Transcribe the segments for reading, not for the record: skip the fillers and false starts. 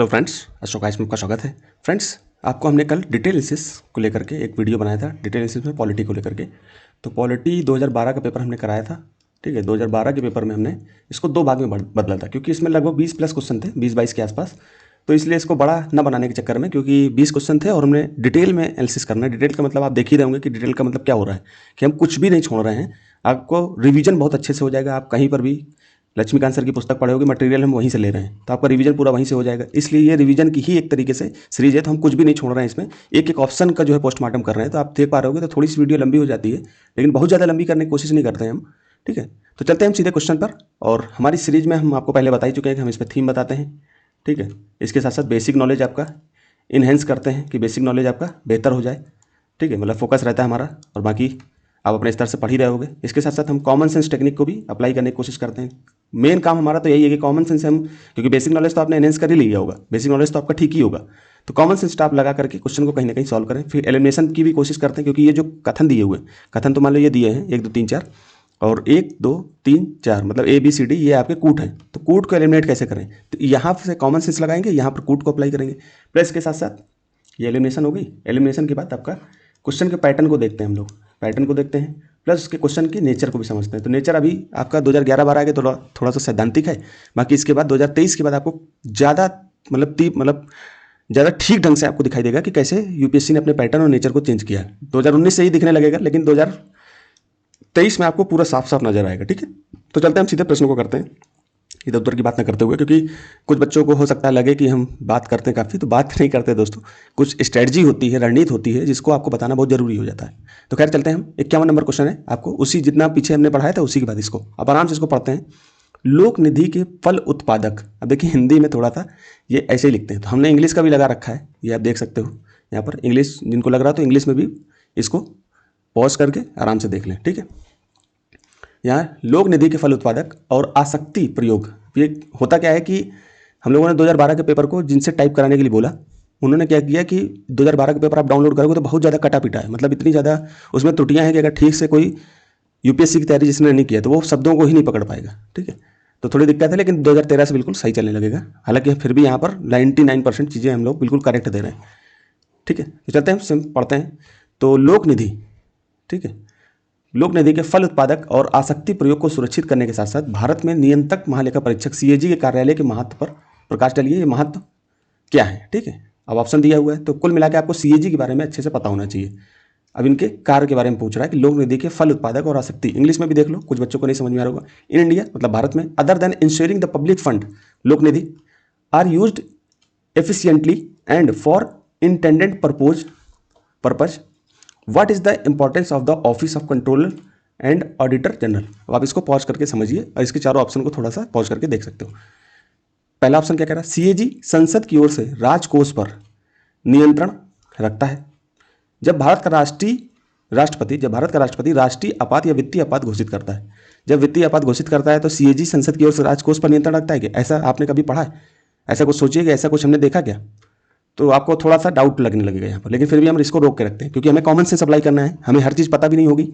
Hello friends, Ashok ice में आपका स्वागत है। फ्रेंड्स, आपको हमने कल डिटेल एनालिसिस को लेकर के एक वीडियो बनाया था। डिटेल एनालिसिस में पॉलिटी को लेकर के, तो पॉलिटी 2012 का पेपर हमने कराया था। ठीक है, 2012 के पेपर में हमने इसको दो भाग में बदला था, क्योंकि इसमें लगभग 20 प्लस क्वेश्चन थे, 20-22 के आसपास। तो इसलिए इसको बड़ा न बनाने के चक्कर में, क्योंकि 20 क्वेश्चन थे और हमने डिटेल में एनालिसिस करना है। डिटेल का मतलब आप देख ही रहे होंगे कि डिटेल का मतलब क्या हो रहा है, कि हम कुछ भी नहीं छोड़ रहे हैं। आपको रिवीजन बहुत अच्छे से हो जाएगा। आप कहीं पर भी लक्ष्मीकांत सर की पुस्तक पढ़े होगे, मटेरियल हम वहीं से ले रहे हैं, तो आपका रिवीजन पूरा वहीं से हो जाएगा। इसलिए ये रिवीजन की ही एक तरीके से सीरीज है, तो हम कुछ भी नहीं छोड़ रहे हैं इसमें। एक एक ऑप्शन का जो है पोस्टमार्टम कर रहे हैं, तो आप देख पा रहे होगे। तो थोड़ी सी वीडियो लंबी हो जाती है, लेकिन बहुत ज़्यादा लंबी करने की कोशिश नहीं करते हैं हम। ठीक है, तो चलते हैं हम सीधे क्वेश्चन पर। और हमारी सीरीज में हम आपको पहले बता ही चुके हैं कि हम इस पर थीम बताते हैं। ठीक है, इसके साथ साथ बेसिक नॉलेज आपका इन्हेंस करते हैं कि बेसिक नॉलेज आपका बेहतर हो जाए। ठीक है, मतलब फोकस रहता है हमारा, और बाकी आप अपने स्तर से पढ़ ही रहे होगे। इसके साथ साथ हम कॉमन सेंस टेक्निक को भी अप्लाई करने की कोशिश करते हैं। मेन काम हमारा तो यही है कि कॉमन सेंस हम, क्योंकि बेसिक नॉलेज तो आपने एनहेंस कर ही लिया होगा, बेसिक नॉलेज तो आपका ठीक ही होगा, तो कॉमन सेंस आप लगा करके क्वेश्चन को कहीं ना कहीं सॉल्व करें। फिर एलिमिनेशन की भी कोशिश करते हैं, क्योंकि ये जो कथन दिए हुए, कथन तो मान लो ये दिए हैं 1 2 3 4, और 1 2 3 4 मतलब ABCD ये आपके कूट हैं। तो कूट को एलिमिनेट कैसे करें, तो यहाँ से कॉमन सेंस लगाएंगे, यहाँ पर कूट को अप्लाई करेंगे। प्लस के साथ साथ ये एलिमिनेशन हो गई। एलिमिनेशन के बाद आपका क्वेश्चन के पैटर्न को देखते हैं, हम लोग पैटर्न को देखते हैं, प्लस उसके क्वेश्चन की नेचर को भी समझते हैं। तो नेचर अभी आपका 2011-12 के थोड़ा सा सैद्धांतिक है। बाकी इसके बाद 2023 के बाद आपको ज़्यादा मतलब ज़्यादा ठीक ढंग से आपको दिखाई देगा कि कैसे यूपीएससी ने अपने पैटर्न और नेचर को चेंज किया है। 2019 से ही दिखने लगेगा, लेकिन 2023 में आपको पूरा साफ साफ नजर आएगा। ठीक है, तो चलते हैं हम सीधे प्रश्नों को करते हैं, इधर उधर की बात ना करते हुए, क्योंकि कुछ बच्चों को हो सकता है लगे कि हम बात करते हैं काफ़ी, तो बात नहीं करते दोस्तों। कुछ स्ट्रेटजी होती है, रणनीति होती है, जिसको आपको बताना बहुत जरूरी हो जाता है। तो खैर चलते हैं हम। 51 नंबर क्वेश्चन है, आपको उसी जितना पीछे हमने पढ़ाया था उसी के बाद इसको अब आराम से इसको पढ़ते हैं। लोक निधि के फल उत्पादक, अब देखिए हिंदी में थोड़ा सा ये ऐसे ही लिखते हैं, तो हमने इंग्लिश का भी लगा रखा है, ये आप देख सकते हो यहाँ पर। इंग्लिश जिनको लग रहा तो इंग्लिश में भी इसको पॉज करके आराम से देख लें। ठीक है, यहाँ लोक निधि के फल उत्पादक और आसक्ति प्रयोग, ये होता क्या है कि हम लोगों ने 2012 के पेपर को जिनसे टाइप कराने के लिए बोला, उन्होंने क्या किया कि 2012 का पेपर आप डाउनलोड करोगे तो बहुत ज़्यादा कटा पिटा है, मतलब इतनी ज़्यादा उसमें त्रुटियां हैं कि अगर ठीक से कोई यूपीएससी की तैयारी जिसने नहीं किया तो वो शब्दों को ही नहीं पकड़ पाएगा। ठीक है, तो थोड़ी दिक्कत है, लेकिन 2013 से बिल्कुल सही चलने लगेगा। हालांकि फिर भी यहाँ पर 99% चीज़ें हम लोग बिल्कुल करेक्ट दे रहे हैं। ठीक है, तो चलते हैं पढ़ते हैं। तो लोक निधि, ठीक है, लोक निधि के फल उत्पादक और आसक्ति प्रयोग को सुरक्षित करने के साथ साथ भारत में नियंत्रक महालेखा परीक्षक CAG के कार्यालय के महत्व पर प्रकाश डालिए। ये महत्व क्या है? ठीक है, अब ऑप्शन दिया हुआ है, तो कुल मिलाकर आपको CAG के बारे में अच्छे से पता होना चाहिए। अब इनके कार्य के बारे में पूछ रहा है कि लोक निधि के फल उत्पादक और आसक्ति, इंग्लिश में भी देख लो, कुछ बच्चों को नहीं समझ में आ रहा होगा। इन इंडिया मतलब भारत में, other than insuring the public fund लोक निधि are used efficiently and for intended purpose, what is the importance of the office of controller and auditor general. अब आप इसको पॉज करके समझिए, और इसके चारों ऑप्शन को थोड़ा सा पॉज करके देख सकते हो। पहला ऑप्शन क्या कह रहा है? CAG संसद की ओर से राजकोष पर नियंत्रण रखता है। जब भारत का राष्ट्रपति राष्ट्रीय आपात या वित्तीय आपात घोषित करता है, जब वित्तीय आपात घोषित करता है तो CAG संसद की ओर से राजकोष पर नियंत्रण रखता है क्या? ऐसा आपने कभी पढ़ा है? ऐसा कुछ सोचिए कि ऐसा कुछ हमने देखा क्या? तो आपको थोड़ा सा डाउट लगने लगेगा यहाँ पर, लेकिन फिर भी हम इसको रोक के रखते हैं, क्योंकि हमें कॉमन सेंस अप्लाई करना है। हमें हर चीज़ पता भी नहीं होगी,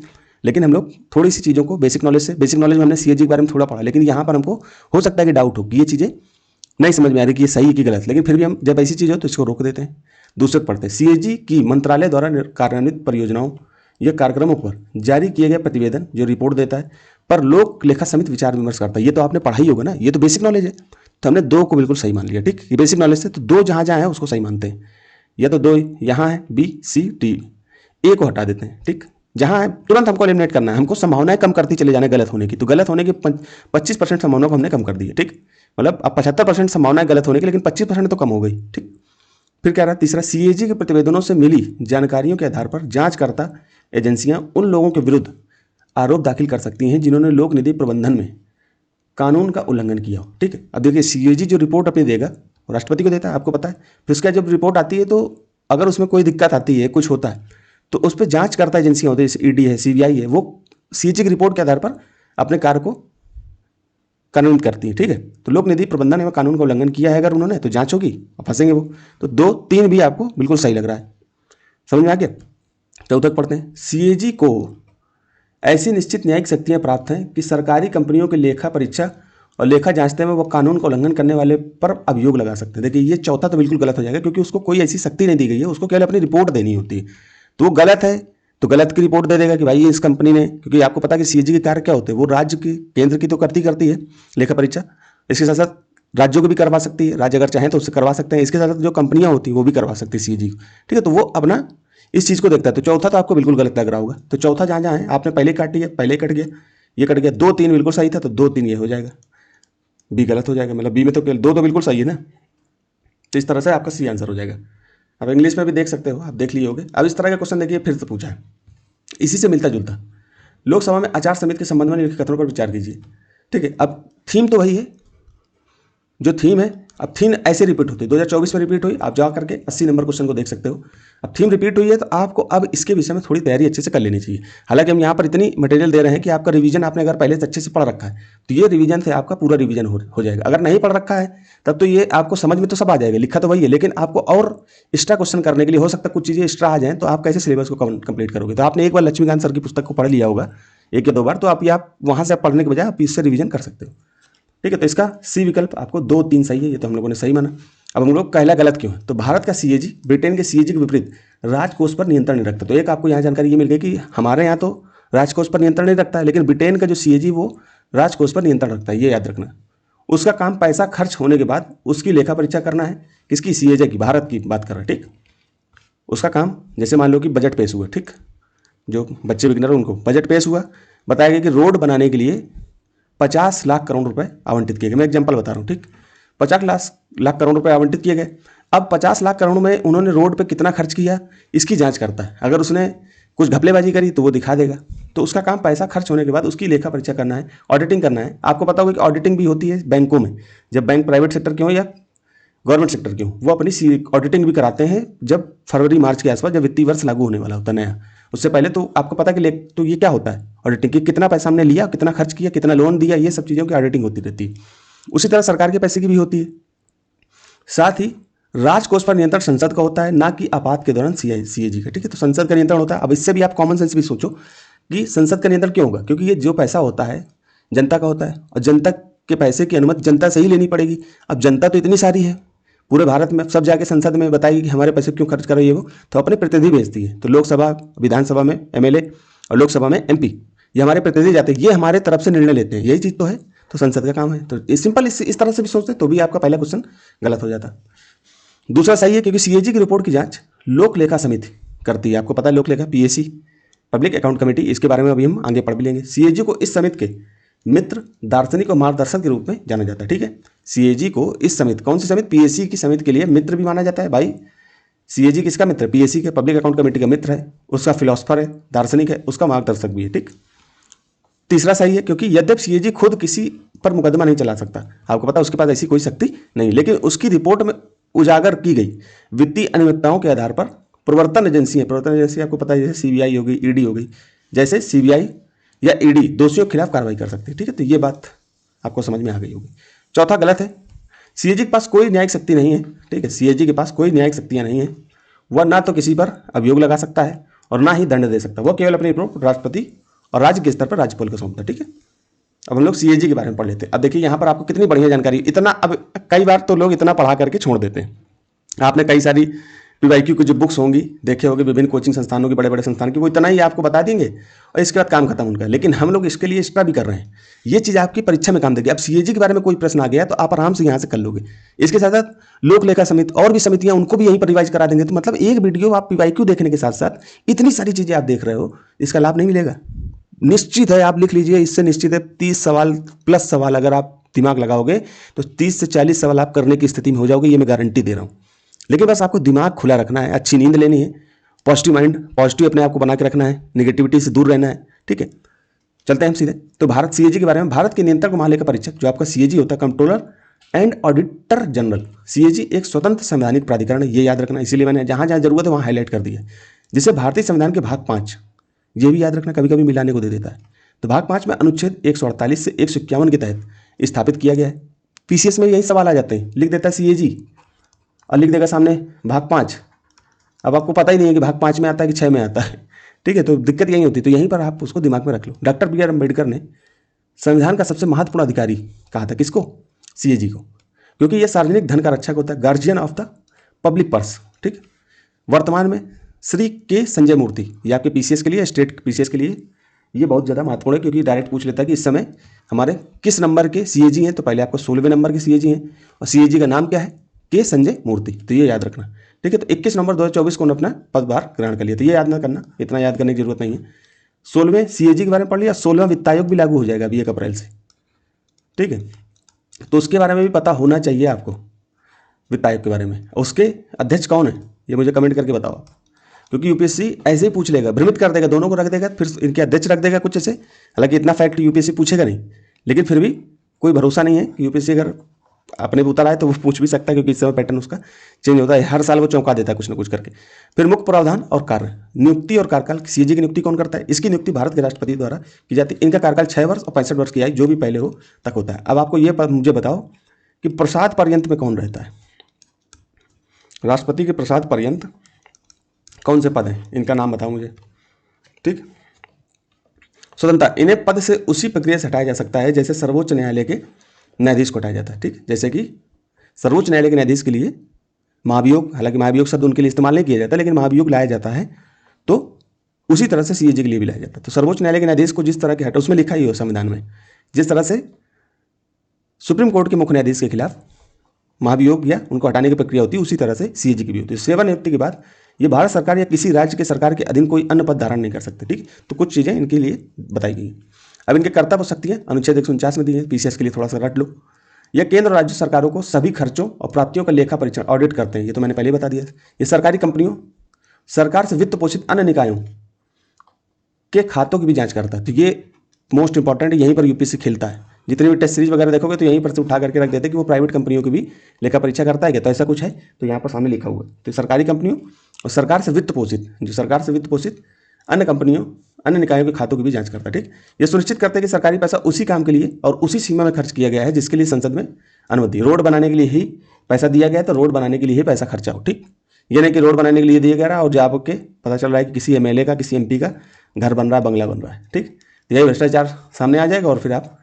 लेकिन हम लोग थोड़ी सी चीज़ों को बेसिक नॉलेज में हमने CAG के बारे में थोड़ा पढ़ा, लेकिन यहाँ पर हमको हो सकता है कि डाउट हो कि ये चीज़ें नहीं समझ में आ रही कि ये सही है कि गलत, लेकिन फिर भी हम जब ऐसी चीज़ हो तो इसको रोक देते हैं। दूसरे पढ़ते हैं, CAG की मंत्रालय द्वारा कार्यान्वित परियोजनाओं या कार्यक्रमों पर जारी किए गए प्रतिवेदन जो रिपोर्ट देता है, पर लोक लेखा समिति विचार विमर्श करता है। ये तो आपने पढ़ा ही होगा ना, ये तो बेसिक नॉलेज है, तो हमने 2 को बिल्कुल सही मान लिया। ठीक, ये बेसिक नॉलेज से तो 2 जहाँ जहाँ है उसको सही मानते हैं। या तो 2 यहाँ है, BCD, A को हटा देते हैं। ठीक, जहाँ है तुरंत हमको एलिमिनेट करना है, हमको संभावनाएं कम करती चले जाने गलत होने की, तो गलत होने की 25% संभावना को हमने कम कर दी है। ठीक, मतलब अब 75% संभावनाएं गलत होने की, लेकिन 25% तो कम हो गई। ठीक, फिर क्या रहा तीसरा, CAG के प्रतिवेदनों से मिली जानकारियों के आधार पर जांचकर्ता एजेंसियां उन लोगों के विरुद्ध आरोप दाखिल कर सकती हैं जिन्होंने लोक निधि प्रबंधन में कानून का उल्लंघन किया हो। ठीक है, अब देखिए CAG जो रिपोर्ट अपनी देगा राष्ट्रपति को देता है, आपको पता है। फिर उसका जब रिपोर्ट आती है तो अगर उसमें कोई दिक्कत आती है, कुछ होता है, तो उस पर जांच करता एजेंसियां होती है, जैसे ED है, CBI है, वो CAG की रिपोर्ट के आधार पर अपने कार्य को कानून करती है। ठीक है, तो लोक निधि प्रबंधन एवं कानून का उल्लंघन किया है अगर उन्होंने, तो जांच होगी और फंसेंगे वो। तो 2 3 भी आपको बिल्कुल सही लग रहा है, समझ में आ गया। चौथा पढ़ते हैं, CAG को ऐसी निश्चित न्यायिक शक्तियां प्राप्त हैं कि सरकारी कंपनियों के लेखा परीक्षा और लेखा जांचते में वो कानून का उल्लंघन करने वाले पर अभियोग लगा सकते हैं। देखिए ये चौथा तो बिल्कुल गलत हो जाएगा, क्योंकि उसको कोई ऐसी शक्ति नहीं दी गई है, उसको केवल अपनी रिपोर्ट देनी होती है। तो वो गलत है तो गलत की रिपोर्ट दे देगा कि भाई ये इस कंपनी ने, क्योंकि आपको पता है कि सीएजी के कार्य क्या होते हैं, वो राज्य की केंद्र की तो करती है लेखा परीक्षा, इसके साथ साथ राज्यों को भी करवा सकती है, राज्य अगर चाहें तो उससे करवा सकते हैं, इसके साथ साथ जो कंपनियां होती हैं वो भी करवा सकती है सीएजी को, ठीक है। तो वो अपना इस चीज़ को देखता है। तो चौथा तो आपको बिल्कुल गलत लग रहा होगा। तो चौथा जहाँ जहाँ है आपने पहले काट लिया, पहले कट गया, ये कट गया, 2 3 बिल्कुल सही था, तो 2 3 ये हो जाएगा, बी गलत हो जाएगा। मतलब बी में तो केवल 2 तो बिल्कुल सही है ना। तो इस तरह से आपका सी आंसर हो जाएगा। अब इंग्लिश में भी देख सकते हो, आप देख लिए होगे। अब इस तरह का क्वेश्चन देखिए फिर से पूछा है, इसी से मिलता जुलता, लोकसभा में आचार संहिता के संबंध में निम्नलिखित कथनों पर विचार कीजिए, ठीक है। अब थीम तो वही है जो थीम है। अब थीम ऐसे रिपीट होती है, 2024 में रिपीट हुई, आप जा करके 80 नंबर क्वेश्चन को देख सकते हो। अब थीम रिपीट हुई है तो आपको अब इसके विषय में थोड़ी तैयारी अच्छे से कर लेनी चाहिए। हालांकि हम यहाँ पर इतनी मटेरियल दे रहे हैं कि आपका रिवीजन आपने अगर पहले से अच्छे से पढ़ रखा है तो ये रिवीजन से आपका पूरा रिवीजन हो जाएगा। अगर नहीं पढ़ रखा है तब तो ये आपको समझ में तो सब आ जाएगा, लिखा तो वही है, लेकिन आपको और एक्स्ट्रा क्वेश्चन करने के लिए हो सकता है कुछ चीज़ें एक्स्ट्रा आ जाएँ, तो आप कैसे सिलेबस को कंप्लीट करोगे। तो आपने एक बार लक्ष्मीकांत सर की पुस्तक को पढ़ लिया होगा 1 या 2 बार, तो आप वहाँ से पढ़ने के बजाय आप इससे रिवीजन कर सकते हो, ठीक है। तो इसका सी विकल्प आपको 2 3 सही है, ये तो हम लोगों ने सही माना। अब हम लोग कहला गलत क्यों है, तो भारत का सीएजी ब्रिटेन के सीएजी के विपरीत राजकोष पर नियंत्रण नहीं रखता। तो एक आपको यहाँ जानकारी ये मिल गई कि हमारे यहाँ तो राजकोष पर नियंत्रण नहीं रखता है, लेकिन ब्रिटेन का जो सीएजी वो राजकोष पर नियंत्रण रखता है, ये याद रखना। उसका काम पैसा खर्च होने के बाद उसकी लेखा परीक्षा करना है। किसकी, सीएजी की, भारत की बात कर रहा है, ठीक। उसका काम जैसे मान लो कि बजट पेश हुआ, ठीक, जो बच्चे बिगिनर उनको बजट पेश हुआ, बताया गया कि रोड बनाने के लिए 50 लाख करोड़ रुपए आवंटित किए गए। मैं एग्जांपल बता रहा हूँ, ठीक। 50 लाख करोड़ रुपए आवंटित किए गए। अब 50 लाख करोड़ में उन्होंने रोड पे कितना खर्च किया इसकी जांच करता है। अगर उसने कुछ घपलेबाजी करी तो वो दिखा देगा। तो उसका काम पैसा खर्च होने के बाद उसकी लेखा परीक्षा करना है, ऑडिटिंग करना है। आपको पता होगा कि ऑडिटिंग भी होती है बैंकों में, जब बैंक प्राइवेट सेक्टर के हो या गवर्नमेंट सेक्टर के हो, वो अपनी ऑडिटिंग भी कराते हैं जब फरवरी मार्च के आसपास, जब वित्तीय वर्ष लागू होने वाला होता है नया। उससे पहले तो आपको पता कि तो ये क्या होता है ऑडिटिंग की, कितना पैसा हमने लिया, कितना खर्च किया, कितना लोन दिया, ये सब चीज़ों की ऑडिटिंग होती रहती है। उसी तरह सरकार के पैसे की भी होती है। साथ ही राजकोष पर नियंत्रण संसद का होता है, ना कि आपात के दौरान सीएजी का, ठीक है। तो संसद का नियंत्रण होता है। अब इससे भी आप कॉमन सेंस भी सोचो कि संसद का नियंत्रण क्यों होगा, क्योंकि ये जो पैसा होता है जनता का होता है, और जनता के पैसे की अनुमति जनता से ही लेनी पड़ेगी। अब जनता तो इतनी सारी है पूरे भारत में, सब जाके संसद में बताएगी कि हमारे पैसे क्यों खर्च कर रही है वो, तो अपने प्रतिनिधि भेजती है। तो लोकसभा विधानसभा में एमएलए और लोकसभा में एमपी, ये हमारे प्रतिनिधि जाते हैं, ये हमारे तरफ से निर्णय लेते हैं, यही चीज़ तो है। तो संसद का काम है। तो सिंपल इस तरह से भी सोचते तो भी आपका पहला क्वेश्चन गलत हो जाता। दूसरा सही है, क्योंकि सीएजी की रिपोर्ट की जांच लोक लेखा समिति करती है। आपको पता है लोक लेखा, पीएसी, पब्लिक अकाउंट कमेटी, इसके बारे में अभी हम आगे पढ़ भी लेंगे। सीएजी को इस समिति के मित्र, दार्शनिक और मार्गदर्शक के रूप में जाना जाता है, ठीक है। सीएजी को इस समिति, कौन सी समिति, पीएसी की समिति के लिए मित्र भी माना जाता है। भाई सीएजी किसका मित्र, पीएसी के पब्लिक अकाउंट कमेटी का मित्र है, उसका फिलोसफर है, दार्शनिक है, उसका मार्गदर्शक भी है, ठीक। तीसरा सही है, क्योंकि यद्यप सीएजी खुद किसी पर मुकदमा नहीं चला सकता, आपको पता है उसके पास ऐसी कोई शक्ति नहीं, लेकिन उसकी रिपोर्ट में उजागर की गई वित्तीय अनियमितताओं के आधार पर प्रवर्तन एजेंसी है, प्रवर्तन एजेंसी आपको पता है जैसे सीबीआई हो गई, ईडी हो गई, जैसे सीबीआई या ईडी दोषियों के खिलाफ कार्रवाई कर सकती है, ठीक है। तो ये बात आपको समझ में आ गई होगी। चौथा गलत है, सीएजी के पास कोई न्यायिक शक्ति नहीं है, ठीक है। सीएजी के पास कोई न्यायिक शक्तियां नहीं है, वह ना तो किसी पर अभियोग लगा सकता है और ना ही दंड दे सकता, वह केवल अपनी रिपोर्ट राष्ट्रपति और राज्य के स्तर पर राज्यपाल को सौंपता है, ठीक है। अब हम लोग सीएजी के बारे में पढ़ लेते हैं। अब देखिए यहाँ पर आपको कितनी बढ़िया जानकारी, इतना अब कई बार तो लोग इतना पढ़ा करके छोड़ देते हैं। आपने कई सारी पीवाईक्यू की जो बुक्स होंगी देखे होंगे विभिन्न कोचिंग संस्थानों की, बड़े बड़े संस्थान की, वो इतना ही आपको बता देंगे और इसके बाद काम खत्म उनका। लेकिन हम लोग इसके लिए एक्स्ट्रा भी कर रहे हैं, ये चीज़ आपकी परीक्षा में काम देगी। अब सीएजी के बारे में कोई प्रश्न आ गया तो आप आराम से यहाँ से कर लोगे। इसके साथ साथ लोक लेखा समिति और भी समितियाँ, उनको भी यहीं पर रिवाइज करा देंगे। तो मतलब एक वीडियो आप पीवाईक्यू देखने के साथ साथ इतनी सारी चीज़ें आप देख रहे हो, इसका लाभ नहीं मिलेगा। निश्चित है, आप लिख लीजिए, इससे निश्चित है 30 सवाल प्लस सवाल अगर आप दिमाग लगाओगे तो 30 से 40 सवाल आप करने की स्थिति में हो जाओगे, ये मैं गारंटी दे रहा हूँ। लेकिन बस आपको दिमाग खुला रखना है, अच्छी नींद लेनी है, पॉजिटिव माइंड, पॉजिटिव अपने आप को बना के रखना है, नेगेटिविटी से दूर रहना है, ठीक है। चलते हैं हम सीधे। तो भारत सीएजी के बारे में, भारत के नियंत्रक महालेखा परीक्षक जो आपका सीएजी होता है, controller and auditor general. CAG एक स्वतंत्र संवैधानिक प्राधिकरण है, ये याद रखना, इसीलिए मैंने जहाँ जहाँ जरूरत है वहाँ हाईलाइट कर दिया है। जिसे भारतीय संविधान के भाग 5, ये भी याद रखना, कभी कभी मिलाने को दे देता है। तो भाग 5 में अनुच्छेद 148 से 151 के तहत स्थापित किया गया है। पीसीएस में यही सवाल आ जाते हैं, लिख देता है सीएजी और लिख देगा सामने भाग 5। अब आपको पता ही नहीं है कि भाग 5 में आता है कि 6 में आता है, ठीक है। तो दिक्कत यही होती है, तो यहीं पर आप उसको दिमाग में रख लो। डॉक्टर बी आर अम्बेडकर ने संविधान का सबसे महत्वपूर्ण अधिकारी कहा था, किसको? सीएजी को, क्योंकि ये सार्वजनिक धन का रक्षक होता है, guardian of the public purse. ठीक, वर्तमान में श्री के संजय मूर्ति, ये आपके पीसीएस के लिए, स्टेट पीसीएस के लिए ये बहुत ज़्यादा महत्वपूर्ण है, क्योंकि डायरेक्ट पूछ लेता है कि इस समय हमारे किस नंबर के सीएजी हैं। तो पहले आपको 16वें नंबर के सीएजी हैं, और सीएजी का नाम क्या है? के संजय मूर्ति। तो ये याद रखना। ठीक है, तो 21 नवंबर 2024 को उन्होंने अपना पदभार ग्रहण कर लिया। तो ये याद ना करना, इतना याद करने की जरूरत नहीं है। 16वें सीएजी के बारे में पढ़ लिया। 16वां वित्त आयोग भी लागू हो जाएगा अभी 1 अप्रैल से। ठीक है, तो उसके बारे में भी पता होना चाहिए आपको, वित्त आयोग के बारे में। उसके अध्यक्ष कौन है ये मुझे कमेंट करके बताओ, क्योंकि यूपीएससी ऐसे ही पूछ लेगा, भ्रमित कर देगा, दोनों को रख देगा, फिर इनके अध्यक्ष रख देगा कुछ ऐसे। हालांकि इतना फैक्ट यूपीएससी पूछेगा नहीं, लेकिन फिर भी कोई भरोसा नहीं है कि यूपीएससी अगर अपने पे उतर आए तो वो पूछ भी सकता है, क्योंकि इस समय पैटर्न उसका चेंज होता है, हर साल वो चौंका देता है कुछ ना कुछ करके। फिर मुख्य प्रावधान और कार्य, नियुक्ति और कार्यकाल। सीएजी की नियुक्ति कौन करता है? इसकी नियुक्ति भारत के राष्ट्रपति द्वारा की जाती है। इनका कार्यकाल 6 वर्ष और 65 वर्ष की आयु जो भी पहले हो तक होता है। अब आपको ये मुझे बताओ कि प्रसाद पर्यंत में कौन रहता है? राष्ट्रपति के प्रसाद पर्यंत कौन से पद हैं? इनका नाम बताओ मुझे। ठीक, स्वतंत्रता, इन्हें पद से उसी प्रक्रिया से हटाया जा सकता है जैसे सर्वोच्च न्यायालय के न्यायाधीश को हटाया जाता है। ठीक, जैसे कि सर्वोच्च न्यायालय के न्यायाधीश के लिए महाभियोग, हालांकि महाभियोग शब्द उनके लिए इस्तेमाल नहीं किया जाता, लेकिन महाभियोग लाया जाता है, तो उसी तरह से सीएजी के लिए भी लाया जाता है। तो सर्वोच्च न्यायालय के न्यायाधीश को जिस तरह के हटा, उसमें लिखा ही हो संविधान में, जिस तरह से सुप्रीम कोर्ट के मुख्य न्यायाधीश के खिलाफ महाभियोग या उनको हटाने की प्रक्रिया होती है, उसी तरह से सीएजी की भी होती है। सेवानिवृत्ति के बाद ये भारत सरकार या किसी राज्य के सरकार के अधीन कोई अन्य पद धारण नहीं कर सकते। ठीक, तो कुछ चीज़ें इनके लिए बताई गई। अब इनके कर्तव्य और शक्तियाँ अनुच्छेद 149 में दी है, पीसीएस के लिए थोड़ा सा रट लो। यह केंद्र और राज्य सरकारों को सभी खर्चों और प्राप्तियों का लेखा परीक्षण ऑडिट करते हैं, ये तो मैंने पहले बता दिया। ये सरकारी कंपनियों, सरकार से वित्त पोषित अन्य निकायों के खातों की भी जाँच करता है। तो ये मोस्ट इंपॉर्टेंट है, यहीं पर यूपीएससी खेलता है। जितनी भी टेस्ट सीरीज वगैरह देखोगे तो यहीं पर से उठा करके रख देते हैं कि वो प्राइवेट कंपनियों की भी लेखा परीक्षा करता है क्या? तो ऐसा कुछ है, तो यहाँ पर सामने लिखा हुआ है। तो सरकारी कंपनियों और सरकार से वित्त पोषित, जो सरकार से वित्त पोषित अन्य कंपनियों, अन्य निकायों के खातों की भी जांच करता है। ठीक, ये सुनिश्चित करते हैं कि सरकारी पैसा उसी काम के लिए और उसी सीमा में खर्च किया गया है जिसके लिए संसद में अनुमति। रोड बनाने के लिए ही पैसा दिया गया है, तो रोड बनाने के लिए ही पैसा खर्चा हो। ठीक, ये नहीं कि रोड बनाने के लिए दिया गया और जब आपके पता चल रहा है कि किसी एमएलए का, किसी एमपी का घर बन रहा है, बंगला बन रहा है। ठीक, यही भ्रष्टाचार सामने आ जाएगा और फिर आप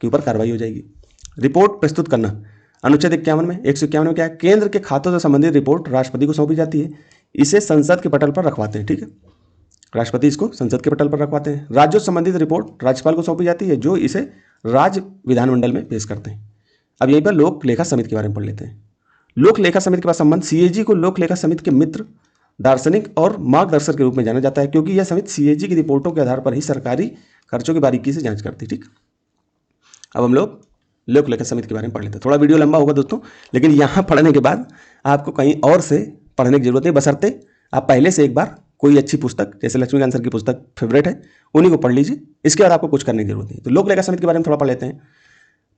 के ऊपर कार्रवाई हो जाएगी। रिपोर्ट प्रस्तुत करना, अनुच्छेद 51 में, 151 में क्या है? केंद्र के खातों से संबंधित रिपोर्ट राष्ट्रपति को सौंपी जाती है, इसे संसद के पटल पर रखवाते हैं। ठीक है, राष्ट्रपति इसको संसद के पटल पर रखवाते हैं। राज्यों से संबंधित रिपोर्ट राज्यपाल को सौंपी जाती है, जो इसे राज्य विधानमंडल में पेश करते हैं। अब यहीं पर लोक लेखा समिति के बारे में पढ़ लेते हैं। लोक लेखा समिति के पास संबंध, सीएजी को लोक लेखा समिति के मित्र, दार्शनिक और मार्गदर्शक के रूप में जाना जाता है, क्योंकि यह समिति सीएजी की रिपोर्टों के आधार पर ही सरकारी खर्चों की बारीकी से जांच करती है। ठीक, अब हम लोग लोक लेखा समिति के बारे में पढ़ लेते हैं। थोड़ा वीडियो लंबा होगा दोस्तों, लेकिन यहाँ पढ़ने के बाद आपको कहीं और से पढ़ने की जरूरत नहीं, बशर्ते आप पहले से एक बार कोई अच्छी पुस्तक, जैसे लक्ष्मीकांत सर की पुस्तक फेवरेट है, उन्हीं को पढ़ लीजिए। इसके बाद आपको कुछ करने की जरूरत नहीं। तो लोक लेखा समिति के बारे में थोड़ा पढ़ लेते हैं।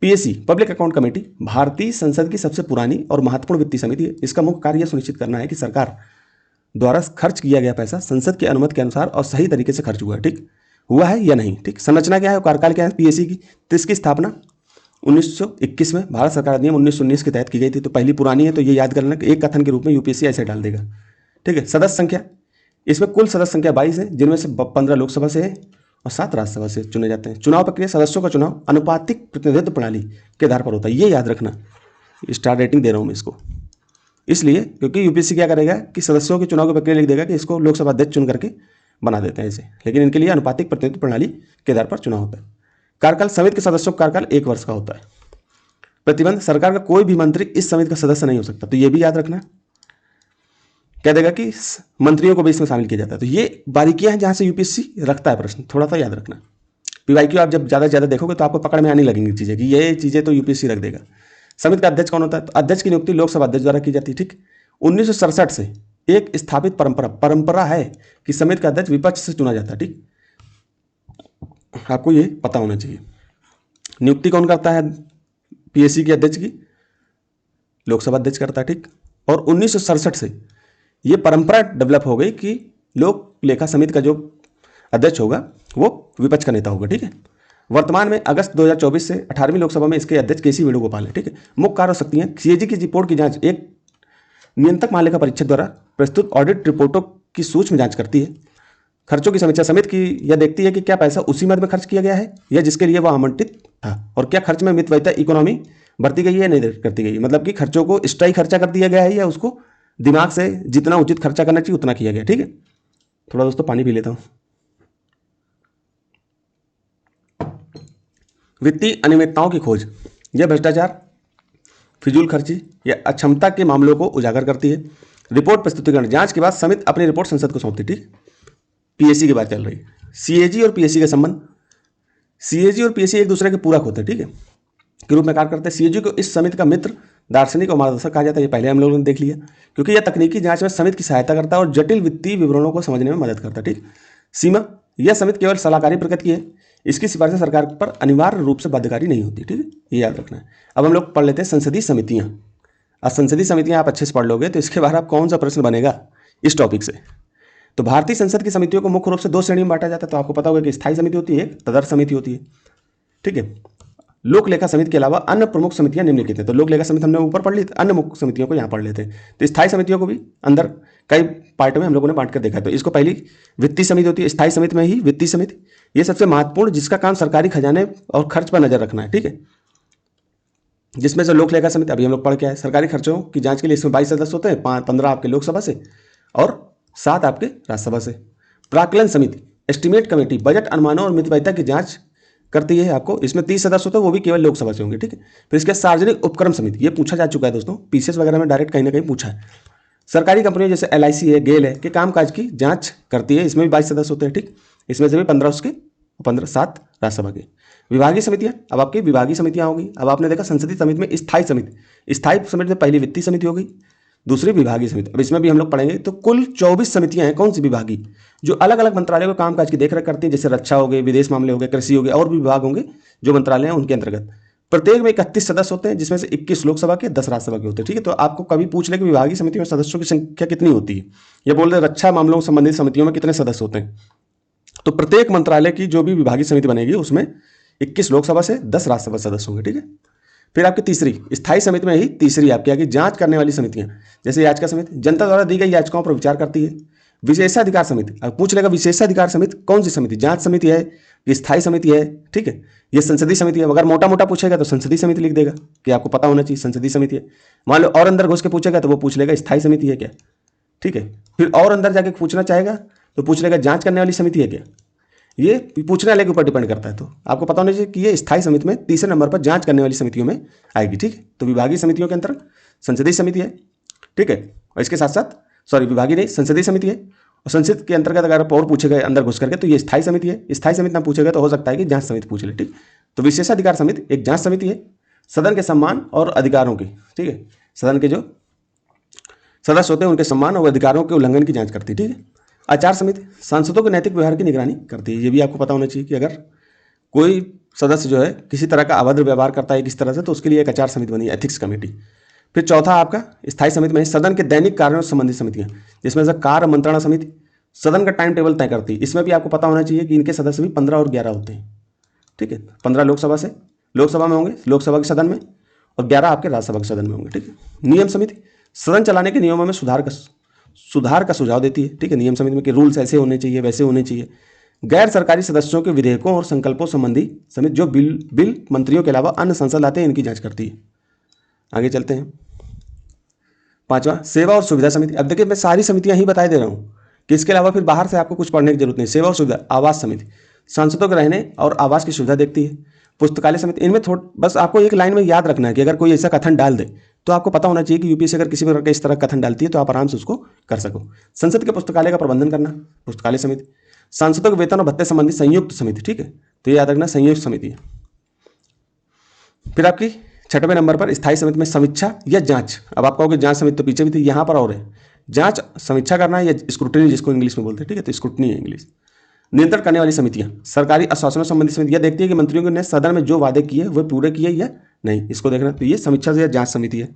पीएससी, पब्लिक अकाउंट कमेटी, भारतीय संसद की सबसे पुरानी और महत्वपूर्ण वित्तीय समिति है। इसका मुख्य कार्य यह सुनिश्चित करना है कि सरकार द्वारा खर्च किया गया पैसा संसद की अनुमति के अनुसार और सही तरीके से खर्च हुआ है। ठीक, हुआ है या नहीं। ठीक, संरचना क्या है, कार्यकाल क्या है पीएससी की? तो इसकी स्थापना 1921 में भारत सरकार अधिनियम 1919 के तहत की गई थी। तो पहली पुरानी है, तो ये याद करना कि एक कथन के रूप में यूपीएससी ऐसे डाल देगा। ठीक है, सदस्य संख्या, इसमें कुल सदस्य संख्या 22 है, जिनमें से 15 लोकसभा से है और 7 राज्यसभा से चुने जाते हैं। चुनाव प्रक्रिया, सदस्यों का चुनाव अनुपातिक प्रतिनिधित्व प्रणाली के आधार पर होता है। ये याद रखना, स्टार रेटिंग दे रहा हूँ मैं इसको इसलिए क्योंकि यूपीएससी क्या करेगा कि सदस्यों के चुनाव की प्रक्रिया लिख देगा कि इसको लोकसभा अध्यक्ष चुन करके बना देते हैं ऐसे, लेकिन इनके लिए अनुपातिक प्रतिनिधित्व प्रणाली के आधार पर चुनाव होता है। कार्यकाल, समिति के सदस्यों का कार्यकाल 1 वर्ष का होता है। प्रतिबंध, सरकार का कोई भी मंत्री इस समिति का सदस्य नहीं हो सकता। तो ये भी याद रखना, कह देगा कि मंत्रियों को भी इसमें शामिल किया जाता है। तो ये बारीकियां हैं जहां से यूपीएससी रखता है प्रश्न, थोड़ा सा याद रखना। पीवाईक्यू आप जब ज़्यादा से ज़्यादा देखोगे तो आपको पकड़ में आने लगेंगी चीज़ें कि ये चीज़ें तो यूपीएससी रख देगा। समिति का अध्यक्ष कौन होता है? तो अध्यक्ष की नियुक्ति लोकसभा अध्यक्ष द्वारा की जाती है। ठीक, 1967 से एक स्थापित परंपरा है कि समिति का अध्यक्ष विपक्ष से चुना जाता है। ठीक, आपको ये पता होना चाहिए। नियुक्ति कौन करता है पीएससी के अध्यक्ष की? लोकसभा अध्यक्ष करता है। ठीक, और 1967 से ये परंपरा डेवलप हो गई कि लोक लेखा समिति का जो अध्यक्ष होगा वो विपक्ष का नेता होगा। ठीक है, वर्तमान में अगस्त 2024 से 18वीं लोकसभा में इसके अध्यक्ष केसी वेणुगोपाल है। ठीक है, मुख्य कार्य शक्तियां, सीएजी की रिपोर्ट की जांच एक नियंत्रक महालेखा परीक्षक द्वारा प्रस्तुत ऑडिट रिपोर्टों की सूक्ष्म जांच करती है। खर्चों की समीक्षा समिति की यह देखती है कि क्या पैसा उसी मद में खर्च किया गया है या जिसके लिए वह आवंटित था, और क्या खर्च में मितव्ययिता इकोनॉमी बरती गई है या नहीं करती गई, मतलब कि खर्चों को स्ट्राइक खर्चा कर दिया गया है या उसको दिमाग से जितना उचित खर्चा करना चाहिए उतना किया गया। ठीक है, थोड़ा दोस्तों पानी पी लेता हूं। वित्तीय अनियमितताओं की खोज, यह भ्रष्टाचार, फिजूल खर्ची या अक्षमता के मामलों को उजागर करती है। रिपोर्ट प्रस्तुतिकरण, जांच के बाद समिति अपनी रिपोर्ट संसद को सौंपती। ठीक, पीएससी की बात चल रही है। सीएजी और पीएससी का संबंध, सीएजी और पीएससी एक दूसरे के पूरक होते हैं, ठीक है, के रूप में कार्य करते हैं। सीएजी को इस समिति का मित्र, दार्शनिक और मार्गदर्शक कहा जाता है। ये पहले हम लोगों ने देख लिया, क्योंकि यह तकनीकी जांच में समिति की सहायता करता है और जटिल वित्तीय विवरणों को समझने में मदद करता है। ठीक, सीमा, यह समिति केवल सलाहकारी प्रकृति की है, इसकी सिफारिशें सरकार पर अनिवार्य रूप से बाध्यकारी नहीं होती। ठीक है, ये याद रखना है। अब हम लोग पढ़ लेते हैं संसदीय समितियां। अब संसदीय समितियां आप अच्छे से पढ़ लोगे तो इसके बाद आप कौन सा प्रश्न बनेगा इस टॉपिक से। तो भारतीय संसद की समितियों को मुख्य रूप से दो श्रेणी में बांटा जाता है। तो आपको पता होगा कि स्थायी समिति होती है, एक तदर्थ समिति होती है। ठीक है, लोक लेखा समिति के अलावा अन्य प्रमुख समितियां निम्नलिखित हैं। तो लोक लेखा समिति हमने ऊपर पढ़ ली, अन्य मुख्य समितियों को यहाँ पढ़ लेते हैं। तो स्थायी समितियों को भी अंदर कई पार्टों में हम लोगों ने बांट कर देखा है। तो इसको पहली वित्तीय समिति होती है, स्थायी समिति में ही वित्तीय समिति, ये सबसे महत्वपूर्ण, जिसका काम सरकारी खजाने और खर्च पर नजर रखना है। ठीक है, जिसमें से लोक लेखा समिति अभी हम लोग पढ़ के आए, सरकारी खर्चों की जांच के लिए इसमें 22 सदस्य होते हैं, 15 आपके लोकसभा से और 7 आपके राज्यसभा से। प्राक्कलन समिति, एस्टीमेट कमेटी, बजट अनुमानों और मितव्ययिता की जांच करती है आपको, इसमें 30 सदस्य होते हैं, वो भी केवल लोकसभा से होंगे। ठीक है, फिर इसके सार्वजनिक उपक्रम समिति, ये पूछा जा चुका है दोस्तों, पीसीएस वगैरह में डायरेक्ट कहीं ना कहीं पूछा है। सरकारी कंपनियों जैसे एलआईसी है, गेल है, के कामकाज की जांच करती है, इसमें भी 22 सदस्य होते हैं। ठीक, इसमें से भी 15 उसके, 7 राज्यसभा के। विभागीय समितियां, अब आपकी विभागीय समितियां होगी। अब आपने देखा संसदीय समिति में स्थायी समिति, स्थायी समिति में पहली वित्तीय समिति हो गई, दूसरी विभागीय समिति। अब इसमें भी हम लोग पढ़ेंगे। तो कुल 24 समितियां हैं, कौन सी विभागीय, जो अलग अलग मंत्रालयों के कामकाज की देखरेख करती है, जैसे रक्षा हो गए, विदेश मामले हो गए, कृषि हो गए, और भी विभाग होंगे जो मंत्रालय हैं उनके अंतर्गत। प्रत्येक में 31 सदस्य होते हैं, जिसमें से 21 लोकसभा के, 10 राज्यसभा के होते हैं। ठीक है, तो आपको कभी पूछ ले कि विभागीय समिति में सदस्यों की संख्या कितनी होती है, या बोल रहे रक्षा मामलों से संबंधित समितियों में कितने सदस्य होते हैं। तो प्रत्येक मंत्रालय की जो भी विभागीय समिति बनेगी उसमें 21 लोकसभा से 10 राज्यसभा सदस्य होंगे। ठीक है, फिर आपकी तीसरी स्थायी समिति में ही तीसरी आपकी आगे जांच करने वाली समितियां, जैसे याचिका समिति, जनता द्वारा दी गई याचिकाओं पर विचार करती है। विशेषाधिकार समिति, अब पूछ लेगा विशेषाधिकार समिति कौन सी समिति, जांच समिति है कि स्थायी समिति है। ठीक है, ये संसदीय समिति है। अगर मोटा मोटा पूछेगा तो संसदीय समिति लिख देगा कि आपको पता होना चाहिए संसदीय समिति है। मान लो और अंदर घुस के पूछेगा तो वो पूछ लेगा स्थायी समिति है क्या। ठीक है, फिर और अंदर जाके पूछना चाहेगा तो पूछ लेगा जांच करने वाली समिति है क्या। ये पूछने वाले के ऊपर डिपेंड करता है। तो आपको पता होना चाहिए कि ये स्थायी समिति में तीसरे नंबर पर जांच करने वाली समितियों में आएगी। ठीक है, तो विभागीय समितियों के अंतर संसदीय समिति है। ठीक है, और इसके साथ साथ विभागीय नहीं, संसदीय समिति है। और संसद के अंतर्गत अगर और पूछेगा अंदर घुस करके तो ये स्थायी समिति है। स्थायी समिति ना पूछेगा तो हो सकता है कि जांच समिति पूछ ले। ठीक, तो विशेषाधिकार समिति एक जांच समिति है, सदन के सम्मान और अधिकारों की, ठीक है, सदन के जो सदस्य होते हैं उनके सम्मान और अधिकारों के उल्लंघन की जांच करती है। ठीक है, आचार समिति सांसदों के नैतिक व्यवहार की निगरानी करती है। ये भी आपको पता होना चाहिए कि अगर कोई सदस्य जो है किसी तरह का अभद्र व्यवहार करता है किस तरह से, तो उसके लिए एक आचार समिति बनी, एथिक्स कमेटी। फिर चौथा आपका स्थायी समिति में सदन के दैनिक कार्यों से संबंधित समितियां, जिसमें से कार्य मंत्रणा समिति सदन का टाइम टेबल तय करती है। इसमें भी आपको पता होना चाहिए कि इनके सदस्य भी 15 और 11 होते हैं। ठीक है, 15 लोकसभा में होंगे, लोकसभा के सदन में, और 11 आपके राज्यसभा के सदन में होंगे। ठीक है, नियम समिति सदन चलाने के नियमों में सुधार का सुझाव देती है। ठीक है, नियम समिति में कि रूल्स ऐसे होने चाहिए, वैसे होने चाहिए। गैर सरकारी सदस्यों के विधेयकों और संकल्पों संबंधी समिति जो बिल मंत्रियों के अलावा अन्य सांसद लाते हैं इनकी जांच करती है। आगे चलते हैं। पांचवा सेवा और सुविधा समिति। अब देखिए मैं सारी समितियां ही बताए दे रहा हूं कि इसके अलावा फिर बाहर से आपको कुछ पढ़ने की जरूरत नहीं। सेवा और सुविधा आवास समिति सांसदों के रहने और आवास की सुविधा देखती है। पुस्तकालय समिति, इनमें बस आपको एक लाइन में याद रखना है कि अगर कोई ऐसा कथन डाल दे तो आपको पता होना चाहिए कि यूपीएससी अगर किसी प्रकार का इस तरह कथन डालती है तो आप आराम से उसको कर सको। संसद के पुस्तकालय का प्रबंधन करना, पुस्तकालय समिति। सांसदों के वेतन और भत्ते संबंधी संयुक्त समिति। ठीक है, तो ये याद रखना संयुक्त समिति है। फिर आपकी 6वें नंबर पर स्थायी समिति में समीक्षा या जांच। अब आप कहोगे जांच समिति तो पीछे भी थी, यहां पर और है। जांच समीक्षा करना या स्क्रूटनी जिसको इंग्लिश में बोलते हैं। ठीक है, तो स्क्रूटनी है इंग्लिश। नियंत्रण करने वाली समितियां सरकारी आश्वासनों संबंधी समिति, यह देखती है कि मंत्रियों ने सदन में जो वादे किए वह पूरे किए या नहीं, इसको देखना। तो ये समीक्षा या जांच समिति है।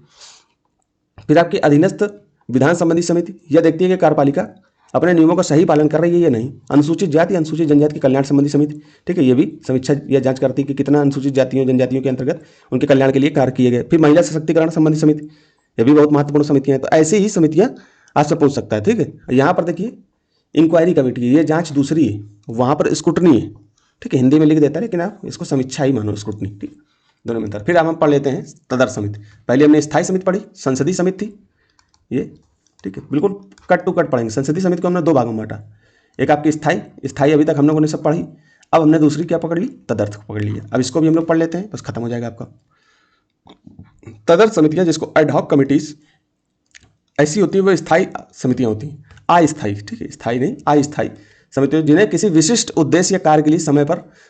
फिर आपकी अधीनस्थ विधान संबंधी समिति, यह देखती है कि कार्यपालिका अपने नियमों का सही पालन कर रही है या नहीं। अनुसूचित जाति अनुसूचित जनजाति के कल्याण संबंधी समिति। ठीक है, ये भी समीक्षा या जांच करती है कि कितना अनुसूचित जातियों जनजातियों के अंतर्गत उनके कल्याण के लिए कार्य किए गए। फिर महिला सशक्तिकरण संबंधी समिति, यह भी बहुत महत्वपूर्ण समितियां हैं। तो ऐसी ही समितियां आज से पूछ सकता है। ठीक है, यहाँ पर देखिए इंक्वायरी कमेटी, ये जांच दूसरी है, वहाँ पर स्क्रूटनी है, ठीक है, हिंदी में लिख देता है लेकिन आप इसको समीक्षा ही मानो, स्क्रूटनी, ठीक, दोनों में अंतर। फिर हम पढ़ लेते हैं तदर्थ समिति। पहले हमने स्थायी समिति पढ़ी, संसदीय समिति थी ये, ठीक है, बिल्कुल कट टू कट पढ़ेंगे। संसदीय समिति को हमने दो भागों में बांटा, एक आपकी स्थायी अभी तक हम लोगों ने सब पढ़ी, अब हमने दूसरी क्या पकड़ ली, तदर्थ पकड़ लिया। अब इसको भी हम लोग पढ़ लेते हैं, बस खत्म हो जाएगा आपका। तदर्थ समितियां, जिसको एडहॉक कमिटीज ऐसी होती है, वो स्थायी समितियां होती हैं, अस्थायी, ठीक है, स्थायी नहीं, अस्थायी समितियां, जिन्हें किसी विशिष्ट उद्देश्य या कार्य के लिए समय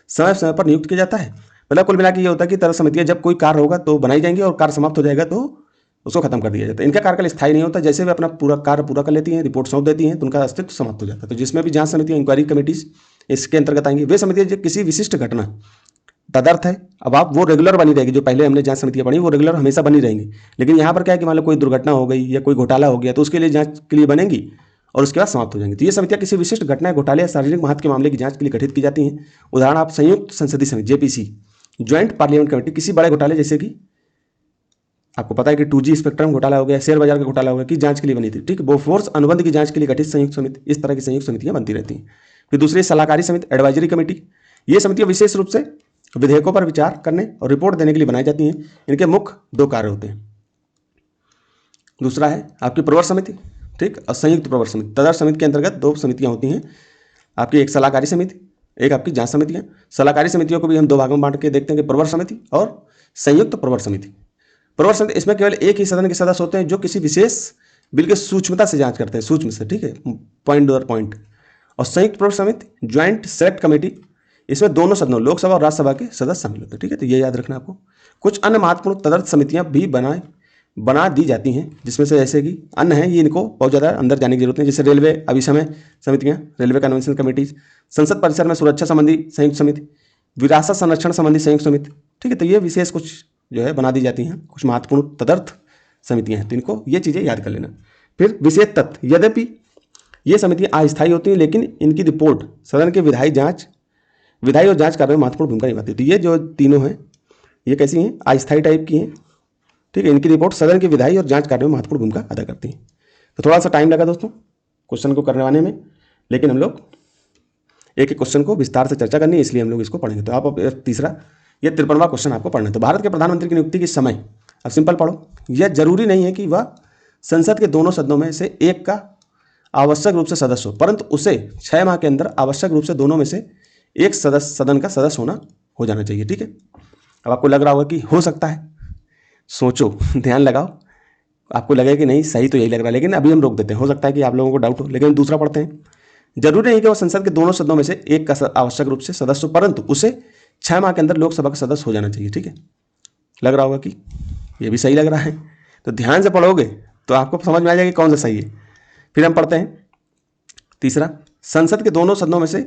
समय पर नियुक्त किया जाता है। मतलब कुल मिला के ये होता है कि तदर्थ समितियां जब कोई कार्य होगा तो बनाई जाएंगी और कार्य समाप्त हो जाएगा तो उसको खत्म कर दिया जाता है। इनका कार्यकाल स्थायी नहीं होता, जैसे वे अपना पूरा कार्य पूरा कर लेती हैं, रिपोर्ट सौंप देती हैं, तो उनका अस्तित्व समाप्त हो जाता है। तो जिसमें भी जांच समितियां, इंक्वायरी कमेटीज इसके अंतर्गत आएंगी। वे समितियां जो किसी विशिष्ट घटना, तदर्थ है, अब आप वो रेगुलर बनी रहेगी, जो पहले हमने जांच समितियां पढ़ी वो रेगुलर हमेशा बनी रहेंगी। लेकिन यहाँ पर क्या है कि मान लो कोई दुर्घटना हो गई या कोई घोटाला हो गया तो उसके लिए जांच के लिए बनेंगी और उसके बाद समाप्त हो जाएंगी। तो ये समितियां किसी विशिष्ट घटना, घोटाले या सार्वजनिक महत्व के मामले की जांच के लिए गठित की जाती हैं। उदाहरण आप संयुक्त संसदीय समिति, जेपीसी, ज्वाइंट पार्लियामेंट कमेटी, किसी बड़े घोटाले जैसे कि आपको पता है कि 2G स्पेक्ट्रम घोटाला हो गया, शेयर बाजार का घोटाला हो गया, की जांच के लिए बनी थी, ठीक, बोफोर्स अनुबंध की जांच के लिए गठित संयुक्त समिति, इस तरह की संयुक्त समितियां बनती रहती हैं। फिर दूसरी सलाहकारी समिति, एडवाइजरी कमेटी, ये समितियां विशेष रूप से विधेयकों पर विचार करने और रिपोर्ट देने के लिए बनाई जाती हैं। इनके मुख्य दो कार्य होते हैं। दूसरा है आपकी प्रवर समिति, ठीक, और संयुक्त प्रवर समिति। तदर्थ समिति के अंतर्गत दो समितियां होती हैं आपकी, एक सलाहकारी समिति, एक आपकी जांच समितियां। सलाहकारी समितियों को भी हम दो भागों में बांट के देखते हैं कि प्रवर समिति और संयुक्त प्रवर समिति। प्रवर समिति, इसमें केवल एक ही सदन के सदस्य होते हैं जो किसी विशेष बिल की सूक्ष्मता से जांच करते हैं, सूक्ष्म से, ठीक है, पॉइंट दर पॉइंट। और संयुक्त प्रवर समिति, ज्वाइंट सेलेक्ट कमेटी, इसमें दोनों सदनों, लोकसभा और राज्यसभा के सदस्य शामिल होते हैं, ठीक है। तो ये याद रखना आपको। कुछ अन्य महत्वपूर्ण तदर्थ समितियां भी बना दी जाती हैं, जिसमें से जैसे कि अन्य हैं, ये इनको बहुत ज़्यादा अंदर जाने की जरूरत नहीं, जैसे रेलवे अभिसमय समितियां, रेलवे कन्वेंशन कमेटीज, संसद परिसर में सुरक्षा संबंधी संयुक्त समिति, विरासत संरक्षण संबंधी संयुक्त समिति, ठीक है। तो ये विशेष कुछ जो है बना दी जाती हैं, कुछ महत्वपूर्ण तदर्थ समितियां हैं, तो इनको ये चीज़ें याद कर लेना। फिर विशेष तथ्य, यद्यपि ये समितियां अस्थायी होती हैं लेकिन इनकी रिपोर्ट सदन के विधायी और जांच कार्य में महत्वपूर्ण भूमिका निभाती है। तो ये जो तीनों हैं ये कैसी हैं, अस्थायी टाइप की हैं, ठीक है। इनकी रिपोर्ट सदन के विधायी और जांच कार्य में महत्वपूर्ण भूमिका अदा करती हैं। तो थोड़ा सा टाइम लगा दोस्तों क्वेश्चन को करने वाले में, लेकिन हम लोग एक एक क्वेश्चन को विस्तार से चर्चा करनी है, इसलिए हम लोग इसको पढ़ेंगे। तो आप अब तीसरा, ये 53वां क्वेश्चन आपको पढ़ना है। तो भारत के प्रधानमंत्री की नियुक्ति के समय, अब सिंपल पढ़ो, यह जरूरी नहीं है कि वह संसद के दोनों सदनों में से एक का आवश्यक रूप से सदस्य हो, परंतु उसे 6 माह के अंदर आवश्यक रूप से दोनों में से एक सदन का सदस्य हो जाना चाहिए, ठीक है। अब आपको लग रहा होगा कि हो सकता है, सोचो, ध्यान लगाओ, आपको लगेगा कि नहीं सही तो यही लग रहा है, लेकिन अभी हम रोक देते हैं, हो सकता है कि आप लोगों को डाउट हो। लेकिन दूसरा पढ़ते हैं, जरूरी नहीं कि वह संसद के दोनों सदनों में से एक का आवश्यक रूप से सदस्य हो, परंतु उसे 6 माह के अंदर लोकसभा का सदस्य हो जाना चाहिए, ठीक है। लग रहा होगा कि ये भी सही लग रहा है, तो ध्यान से पढ़ोगे तो आपको समझ में आ जाएगा कौन सा सही है। फिर हम पढ़ते हैं तीसरा, संसद के दोनों सदनों में से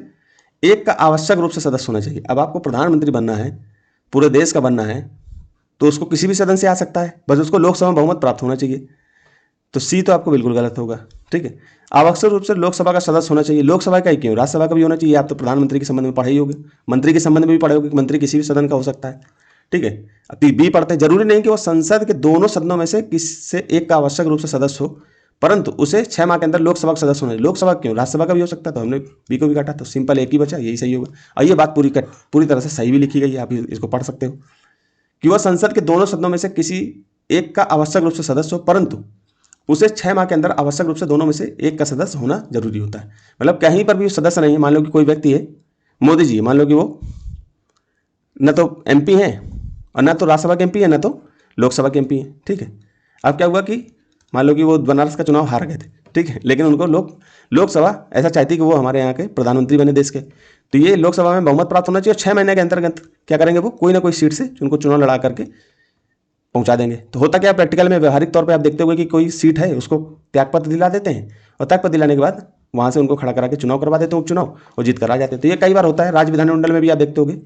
एक का आवश्यक रूप से सदस्य होना चाहिए। अब आपको प्रधानमंत्री बनना है, पूरे देश का बनना है, तो उसको किसी भी सदन से आ सकता है, बस उसको लोकसभा में बहुमत प्राप्त होना चाहिए। तो सी तो आपको बिल्कुल गलत होगा, ठीक है। आवश्यक रूप से लोकसभा का सदस्य होना चाहिए, लोकसभा का ही क्यों, राज्यसभा का भी होना चाहिए। आप तो प्रधानमंत्री के संबंध में पढ़े ही होगे, मंत्री के संबंध में भी पढ़े होगे कि मंत्री किसी भी सदन का हो सकता है, ठीक है। बी पढ़ते हैं, जरूरी नहीं कि वो संसद के दोनों सदनों में से किसी एक का आवश्यक रूप से सदस्य हो, परंतु उसे 6 माह के अंदर लोकसभा का सदस्य होना चाहिए। लोकसभा क्यों, राज्यसभा का भी हो सकता है, तो हमने बी को भी काटा, तो सिंपल एक ही बचा, यही सही होगा। और ये बात पूरी तरह से सही भी लिखी गई है, आप इसको पढ़ सकते हो कि वह संसद के दोनों सदनों में से किसी एक का आवश्यक रूप से सदस्य हो, परंतु उसे 6 माह के अंदर आवश्यक रूप से दोनों में से एक का सदस्य होना जरूरी होता है। मतलब कहीं पर भी सदस्य नहीं है, मान लो कि कोई व्यक्ति है, मोदी जी, मान लो कि वो न तो एमपी हैं और न तो राज्यसभा के एमपी है, न तो लोकसभा के एमपी हैं, ठीक है। अब क्या हुआ कि मान लो कि वो बनारस का चुनाव हार गए थे, ठीक है, लेकिन उनको लोकसभा ऐसा चाहती है कि वो हमारे यहाँ के प्रधानमंत्री बने देश के, तो ये लोकसभा में बहुमत प्राप्त होना चाहिए। और 6 महीने के अंतर्गत क्या करेंगे, वो कोई ना कोई सीट से उनको चुनाव लड़ा करके पहुंचा देंगे। तो होता क्या, प्रैक्टिकल में व्यवहारिक तौर पे आप देखते होंगे कि कोई सीट है उसको त्यागपत्र दिला देते हैं, और त्यागपत्र दिलाने के बाद वहाँ से उनको खड़ा करा के चुनाव करवा देते हैं, उपचुनाव, और जीत कर आ जाते हैं। तो ये कई बार होता है, राज्य विधानमंडल में भी आप देखते होंगे,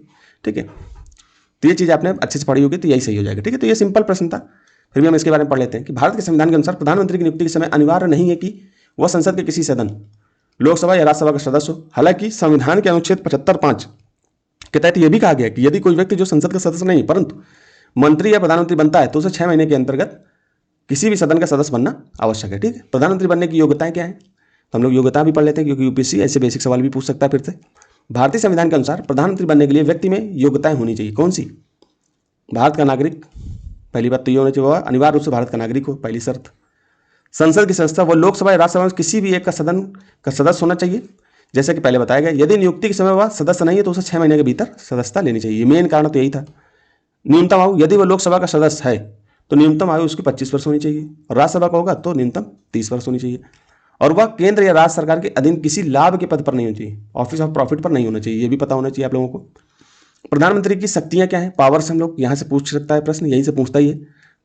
ठीक है। तो ये चीज़ आपने अच्छे से पढ़ी होगी, तो यही सही हो जाएगा, ठीक है। तो ये सिंपल प्रश्न था, फिर भी हम इसके बारे में पढ़ लेते हैं कि भारत के संविधान के अनुसार प्रधानमंत्री की नियुक्ति के समय अनिवार्य नहीं है कि वह संसद के किसी सदन, लोकसभा या राज्यसभा का सदस्य हो। हालांकि संविधान के अनुच्छेद 75(5) के तहत यह भी कहा गया कि यदि कोई व्यक्ति जो संसद का सदस्य नहीं परंतु मंत्री या प्रधानमंत्री बनता है तो उसे 6 महीने के अंतर्गत किसी भी सदन का सदस्य बनना आवश्यक है, ठीक है। प्रधानमंत्री बनने की योग्यताएं क्या है, तो हम लोग योग्यता भी पढ़ लेते हैं, क्योंकि यूपीएससी ऐसे बेसिक सवाल भी पूछ सकता है फिर से। भारतीय संविधान के अनुसार प्रधानमंत्री बनने के लिए व्यक्ति में योग्यताएं होनी चाहिए, कौन सी? भारत का नागरिक, पहली बात तो ये होना चाहिए, वह अनिवार्य रूप से भारत का नागरिक हो, पहली शर्त। संसद की सदस्यता वो लोकसभा या राज्यसभा में किसी भी एक का सदन का सदस्य होना चाहिए, जैसे कि पहले बताया गया। यदि नियुक्ति के समय वह सदस्य नहीं है तो उसे 6 महीने के भीतर सदस्यता लेनी चाहिए। मेन कारण तो यही था। न्यूनतम आयु, यदि वह लोकसभा का सदस्य है तो न्यूनतम आयु उसकी 25 वर्ष होनी चाहिए, और राज्यसभा का होगा तो न्यूनतम 30 वर्ष होनी चाहिए, और वह केंद्र या राज्य सरकार के अधीन किसी लाभ के पद पर नहीं होनी चाहिए, ऑफिस ऑफ प्रॉफिट पर नहीं होना चाहिए। ये भी पता होना चाहिए आप लोगों को। प्रधानमंत्री की शक्तियां क्या हैं? पावर्स हम लोग यहाँ से पूछ सकता है प्रश्न, यहीं से पूछता ही है।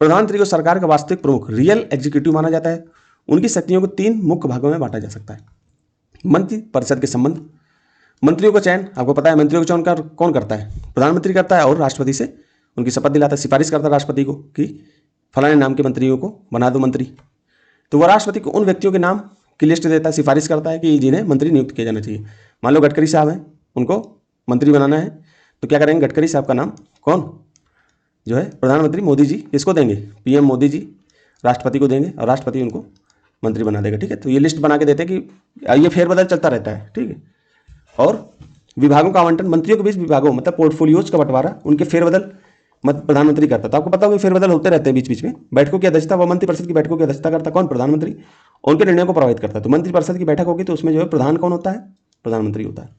प्रधानमंत्री को सरकार का वास्तविक प्रमुख, रियल एग्जीक्यूटिव माना जाता है। उनकी शक्तियों को 3 मुख्य भागों में बांटा जा सकता है। मंत्री परिषद के संबंध, मंत्रियों का चयन, आपको पता है मंत्रियों का चयन कौन करता है? प्रधानमंत्री करता है, और राष्ट्रपति से उनकी शपथ दिलाता है, सिफारिश करता है राष्ट्रपति को कि फलाने नाम के मंत्रियों को बना दो मंत्री। तो वह राष्ट्रपति को उन व्यक्तियों के नाम की लिस्ट देता है, सिफारिश करता है कि जिन्हें मंत्री नियुक्त किया जाना चाहिए। मान लो गडकरी साहब हैं, उनको मंत्री बनाना है, तो क्या करेंगे? गडकरी साहब का नाम कौन जो है प्रधानमंत्री मोदी जी किसको देंगे? पीएम मोदी जी राष्ट्रपति को देंगे, और राष्ट्रपति उनको मंत्री बना देगा। ठीक है, तो ये लिस्ट बना के देते हैं कि ये फेरबदल चलता रहता है। ठीक है, और विभागों का आवंटन, मंत्रियों के बीच विभागों मतलब पोर्टफोलियोज का बंटवारा, उनके फेरबदल प्रधानमंत्री करता है। तो आपको पता होगा फेरबदल होते रहते हैं बीच बीच में। बैठकों की अध्यक्षता, वो मंत्रिपरिषद की बैठकों की अध्यक्षता करता है कौन? प्रधानमंत्री, उनके निर्णयों को प्रभावित करता है। तो मंत्रिपरिषद की बैठक होगी तो उसमें जो है प्रधान कौन होता है? प्रधानमंत्री होता है।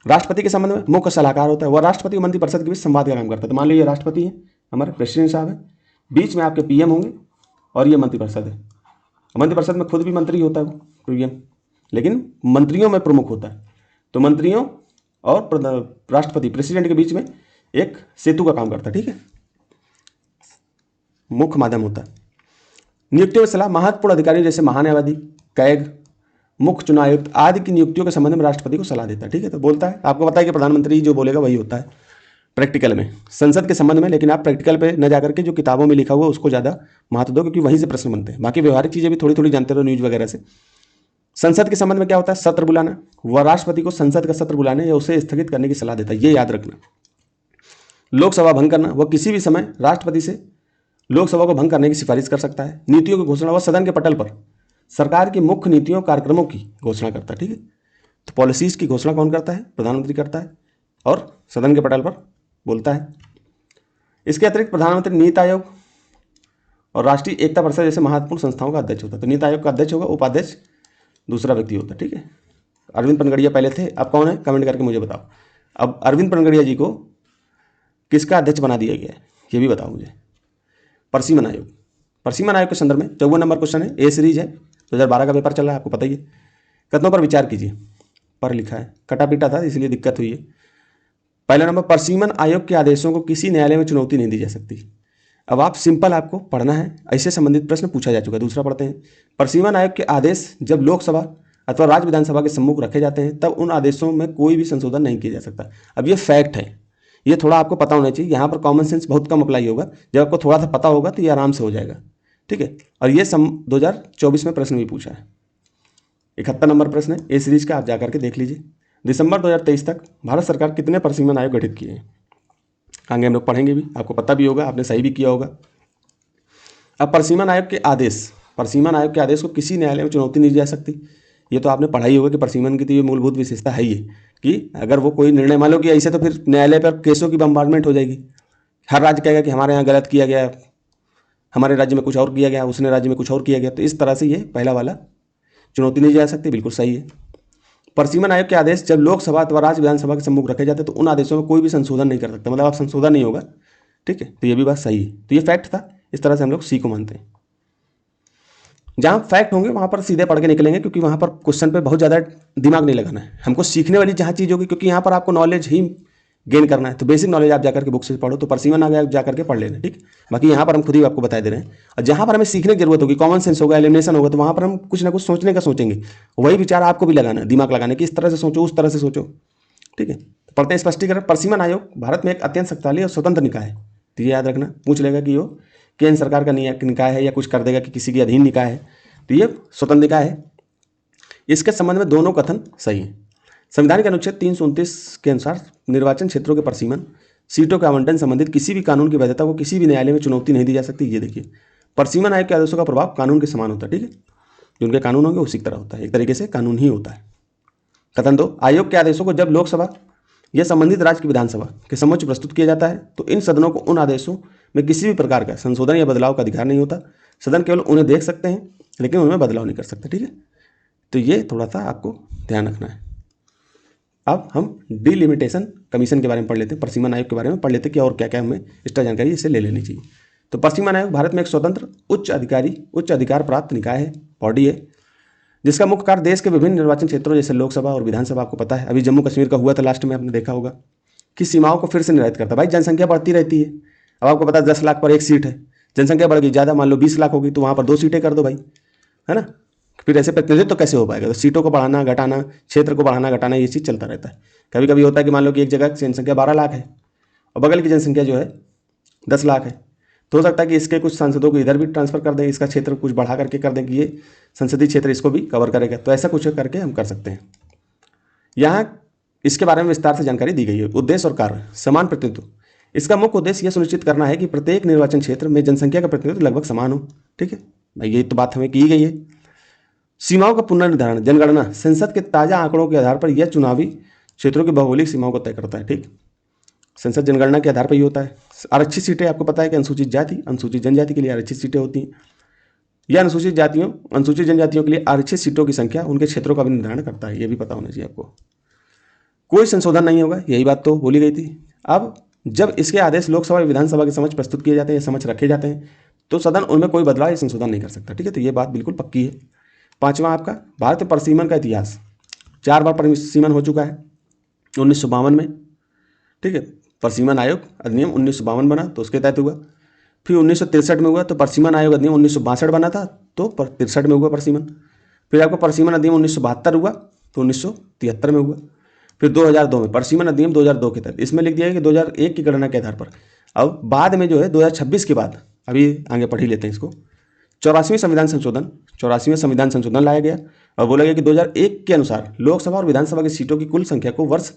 राष्ट्रपति के संबंध में मुख्य सलाहकार होता है, वह राष्ट्रपति और मंत्रिपरिषद के बीच संवाद का काम करता है। तो मान लीजिए राष्ट्रपति है, हमारे प्रेसिडेंट साहब है, बीच में आपके पीएम होंगे, और ये मंत्रिपरिषद है। मंत्रिपरिषद में खुद भी मंत्री होता है वो पीएम, लेकिन मंत्रियों में प्रमुख होता है। तो मंत्रियों और राष्ट्रपति प्रेसिडेंट के बीच में एक सेतु का काम करता है। ठीक है, मुख्य माध्यम होता है। नियुक्तियों में सलाह, महत्वपूर्ण अधिकारियों जैसे महान्यायवादी, कैग, मुख्य चुनाव आयुक्त आदि की नियुक्तियों के संबंध में राष्ट्रपति को सलाह देता है। ठीक है, तो बोलता है, आपको पता है कि प्रधानमंत्री जो बोलेगा वही होता है प्रैक्टिकल में, संसद के संबंध में। लेकिन आप प्रैक्टिकल पे न जाकर के जो किताबों में लिखा हुआ उसको ज़्यादा महत्व दो, क्योंकि वहीं से प्रश्न बनते हैं। बाकी व्यवहारिक चीज़ें भी थोड़ी थोड़ी जानते रहो न्यूज़ वगैरह से। संसद के संबंध में क्या होता है? सत्र बुलाना, वह राष्ट्रपति को संसद का सत्र बुलाने या उसे स्थगित करने की सलाह देता है, ये याद रखना। लोकसभा भंग करना, वह किसी भी समय राष्ट्रपति से लोकसभा को भंग करने की सिफारिश कर सकता है। नीतियों की घोषणा, वह सदन के पटल पर सरकार की मुख्य नीतियों कार्यक्रमों की घोषणा करता है। ठीक है, तो पॉलिसीज की घोषणा कौन करता है? प्रधानमंत्री करता है, और सदन के पटल पर बोलता है। इसके अतिरिक्त प्रधानमंत्री नीति आयोग और राष्ट्रीय एकता परिषद जैसे महत्वपूर्ण संस्थाओं का अध्यक्ष होता है। तो नीति आयोग का अध्यक्ष होगा, उपाध्यक्ष दूसरा व्यक्ति होता है। ठीक है, अरविंद पनगड़िया पहले थे, अब कौन है? कमेंट करके मुझे बताओ। अब अरविंद पनगड़िया जी को किसका अध्यक्ष बना दिया गया है, ये भी बताओ मुझे। परसीमन आयोग, परसीमन आयोग के संदर्भ में 54 नंबर क्वेश्चन है, ए सीरीज है, 2012 का पेपर चल रहा है, आपको पता ही है। कथनों पर विचार कीजिए, पर लिखा है, कटा पीटा था इसलिए दिक्कत हुई है। पहला नंबर, परसीमन आयोग के आदेशों को किसी न्यायालय में चुनौती नहीं दी जा सकती। अब आप सिंपल आपको पढ़ना है, ऐसे संबंधित प्रश्न पूछा जा चुका है। दूसरा पढ़ते हैं, परसीमन आयोग के आदेश जब लोकसभा अथवा राज्य विधानसभा के सम्मुख रखे जाते हैं तब उन आदेशों में कोई भी संशोधन नहीं किया जा सकता। अब ये फैक्ट है, ये थोड़ा आपको पता होना चाहिए। यहाँ पर कॉमन सेंस बहुत कम अप्लाई होगा, जब आपको थोड़ा सा पता होगा तो ये आराम से हो जाएगा। ठीक है, और ये 2024 में प्रश्न भी पूछा है, 71 नंबर प्रश्न है, ए सीरीज का, आप जाकर के देख लीजिए। दिसंबर 2023 तक भारत सरकार कितने परसीमन आयोग गठित किए हैं? आगे हम लोग पढ़ेंगे भी, आपको पता भी होगा, आपने सही भी किया होगा। अब परसीमन आयोग के आदेश, परसीमन आयोग के आदेश को किसी न्यायालय में चुनौती नहीं दी जा सकती। ये तो आपने पढ़ा ही होगा कि परसीमन की तो ये मूलभूत विशेषता है ही कि अगर वो कोई निर्णय, मान लो कि ऐसे तो फिर न्यायालय पर केसों की बम्बार्डमेंट हो जाएगी। हर राज्य कहेगा कि हमारे यहाँ गलत किया गया, हमारे राज्य में कुछ और किया गया, उसने राज्य में कुछ और किया गया। तो इस तरह से ये पहला वाला चुनौती नहीं दी जा सकती, बिल्कुल सही है। परसीमन आयोग के आदेश जब लोकसभा अथवा राज्य विधानसभा के सम्मुख रखे जाते हैं तो उन आदेशों में कोई भी संशोधन नहीं कर सकता, मतलब आप संशोधन नहीं होगा। ठीक है, तो ये भी बात सही है। तो ये फैक्ट था, इस तरह से हम लोग सी को मानते हैं। जहाँ फैक्ट होंगे वहाँ पर सीधे पढ़ के निकलेंगे, क्योंकि वहाँ पर क्वेश्चन पे बहुत ज़्यादा दिमाग नहीं लगाना है। हमको सीखने वाली जहाँ चीज़ होगी, क्योंकि यहाँ पर आपको नॉलेज ही गेन करना है, तो बेसिक नॉलेज आप जाकर के बुक से पढ़ो। तो परसीमन आयोग जाकर के पढ़ लेना, ठीक। बाकी यहाँ पर हम खुद ही आपको बता दे रहे हैं। और जहाँ पर हमें सीखने की जरूरत होगी, कॉमन सेंस होगा, एलिमिनेशन होगा, तो वहाँ पर हम कुछ ना कुछ सोचने का सोचेंगे। वही विचार आपको भी लगाना है, दिमाग लगाना है कि इस तरह से सोचो, उस तरह से सोचो, ठीक है। पढ़ते हैं स्पष्टीकरण। परसीमन आयोग भारत में एक अत्यंत शक्तिशाली और स्वतंत्र निकाय है। तो ये याद रखना, पूछ लेगा कि वो केंद्र सरकार का निकाय है या कुछ कर देगा कि किसी के अधीन निकाय है। तो ये स्वतंत्र निकाय है। इसके संबंध में दोनों कथन सही है। संविधान के अनुच्छेद 329 के अनुसार निर्वाचन क्षेत्रों के परसीमन, सीटों के आवंटन संबंधित किसी भी कानून की वैधता को किसी भी न्यायालय में चुनौती नहीं दी जा सकती। ये देखिए, परसीमन आयोग के आदेशों का प्रभाव कानून के समान होता है, ठीक है। जो उनके कानून होंगे उसी की तरह होता है, एक तरीके से कानून ही होता है। कथन 2, आयोग के आदेशों को जब लोकसभा या संबंधित राज्य की विधानसभा के समक्ष प्रस्तुत किया जाता है तो इन सदनों को उन आदेशों में किसी भी प्रकार का संशोधन या बदलाव का अधिकार नहीं होता। सदन केवल उन्हें देख सकते हैं लेकिन उनमें बदलाव नहीं कर सकते। ठीक है, तो ये थोड़ा सा आपको ध्यान रखना है। अब हम डिलिमिटेशन कमीशन के बारे में पढ़ लेते हैं, परसीमन आयोग के बारे में पढ़ लेते हैं कि और क्या क्या हमें एक्स्ट्रा जानकारी इससे ले लेनी चाहिए। तो परसीमन आयोग भारत में एक स्वतंत्र उच्च अधिकार प्राप्त निकाय है, बॉडी है, जिसका मुख्य कार्य देश के विभिन्न निर्वाचन क्षेत्रों जैसे लोकसभा और विधानसभा, आपको पता है अभी जम्मू कश्मीर का हुआ था लास्ट में, आपने देखा होगा कि सीमाओं को फिर से निर्धारित करता है। भाई जनसंख्या बढ़ती रहती है, अब आपको पता है 10 लाख पर एक सीट है, जनसंख्या बढ़ गई ज़्यादा, मान लो 20 लाख होगी तो वहाँ पर 2 सीटें कर दो भाई, है ना। फिर ऐसे प्रतिनिधित्व तो कैसे हो पाएगा, तो सीटों को बढ़ाना घटाना, क्षेत्र को बढ़ाना घटाना, ये चीज़ चलता रहता है। कभी कभी होता है कि मान लो कि एक जगह जनसंख्या 12 लाख है और बगल की जनसंख्या जो है 10 लाख है, तो हो सकता है कि इसके कुछ सांसदों को इधर भी ट्रांसफ़र कर दें, इसका क्षेत्र कुछ बढ़ा करके कर दें कि ये संसदीय क्षेत्र इसको भी कवर करेगा, तो ऐसा कुछ करके हम कर सकते हैं। यहाँ इसके बारे में विस्तार से जानकारी दी गई है। उद्देश्य और कार्य, समान प्रतिनिधित्व, इसका मुख्य उद्देश्य यह सुनिश्चित करना है कि प्रत्येक निर्वाचन क्षेत्र में जनसंख्या का प्रतिनिधित्व लगभग समान हो। ठीक है भाई, ये तो बात हमें की गई है। सीमाओं का पुनर्निर्धारण, जनगणना संसद के ताज़ा आंकड़ों के आधार पर यह चुनावी क्षेत्रों की भौगोलिक सीमाओं को तय करता है। ठीक, संसद जनगणना के आधार पर ही होता है। आरक्षित सीटें, आपको पता है कि अनुसूचित जाति अनुसूचित जनजाति के लिए आरक्षित सीटें होती हैं। यह अनुसूचित जनजातियों के लिए आरक्षित सीटों की संख्या उनके क्षेत्रों का भी निर्धारण करता है, ये भी पता होना चाहिए आपको। कोई संशोधन नहीं होगा, यही बात तो बोली गई थी। अब जब इसके आदेश लोकसभा या विधानसभा के समक्ष प्रस्तुत किए जाते हैं या समक्ष रखे जाते हैं तो सदन उनमें कोई बदलाव या संशोधन नहीं कर सकता। ठीक है, तो ये बात बिल्कुल पक्की है। 5वां आपका भारत में परसीमन का इतिहास, 4 बार परसीमन हो चुका है। 1952 में, ठीक है, परसीमन आयोग अधिनियम 1952 बना तो उसके तहत हुआ। फिर 1963 में हुआ तो परसीमन आयोग अधिनियम 1962 बना था तो 63 में हुआ परसीमन। फिर आपको परसीमन अधिनियम 1972 हुआ तो 1973 में हुआ। फिर 2002 में परसीमन अधिनियम 2002 के तहत, इसमें लिख दिया है कि 2001 की गणना के आधार पर। अब बाद में जो है 2026 के बाद, अभी आगे पढ़ ही लेते हैं इसको, 84वें संविधान संशोधन लाया गया और बोला गया कि 2001 के अनुसार लोकसभा और विधानसभा की सीटों की कुल संख्या को वर्ष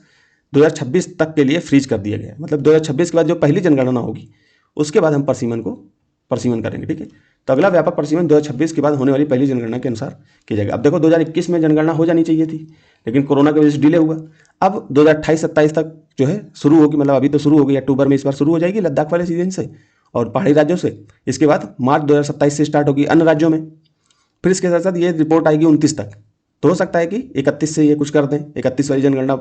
2026 तक के लिए फ्रीज कर दिया गया। मतलब 2026 के बाद जो पहली जनगणना होगी उसके बाद हम परसीमन करेंगे। ठीक है, तो अगला व्यापक परसीमन 2026 के बाद होने वाली पहली जनगणना के अनुसार किया जाएगा। अब देखो 2021 में जनगणना हो जानी चाहिए थी लेकिन कोरोना की वजह से डिले हुआ। अब 2028-27 तक जो है शुरू होगी, मतलब अभी तो शुरू हो गई, अक्टूबर में इस बार शुरू हो जाएगी लद्दाख वाले सीजन से और पहाड़ी राज्यों से। इसके बाद मार्च 2027 से स्टार्ट होगी अन्य राज्यों में। फिर इसके साथ साथ ये रिपोर्ट आएगी 29 तक, तो हो सकता है कि 31 से ये कुछ कर दें, 31 वाली जनगणना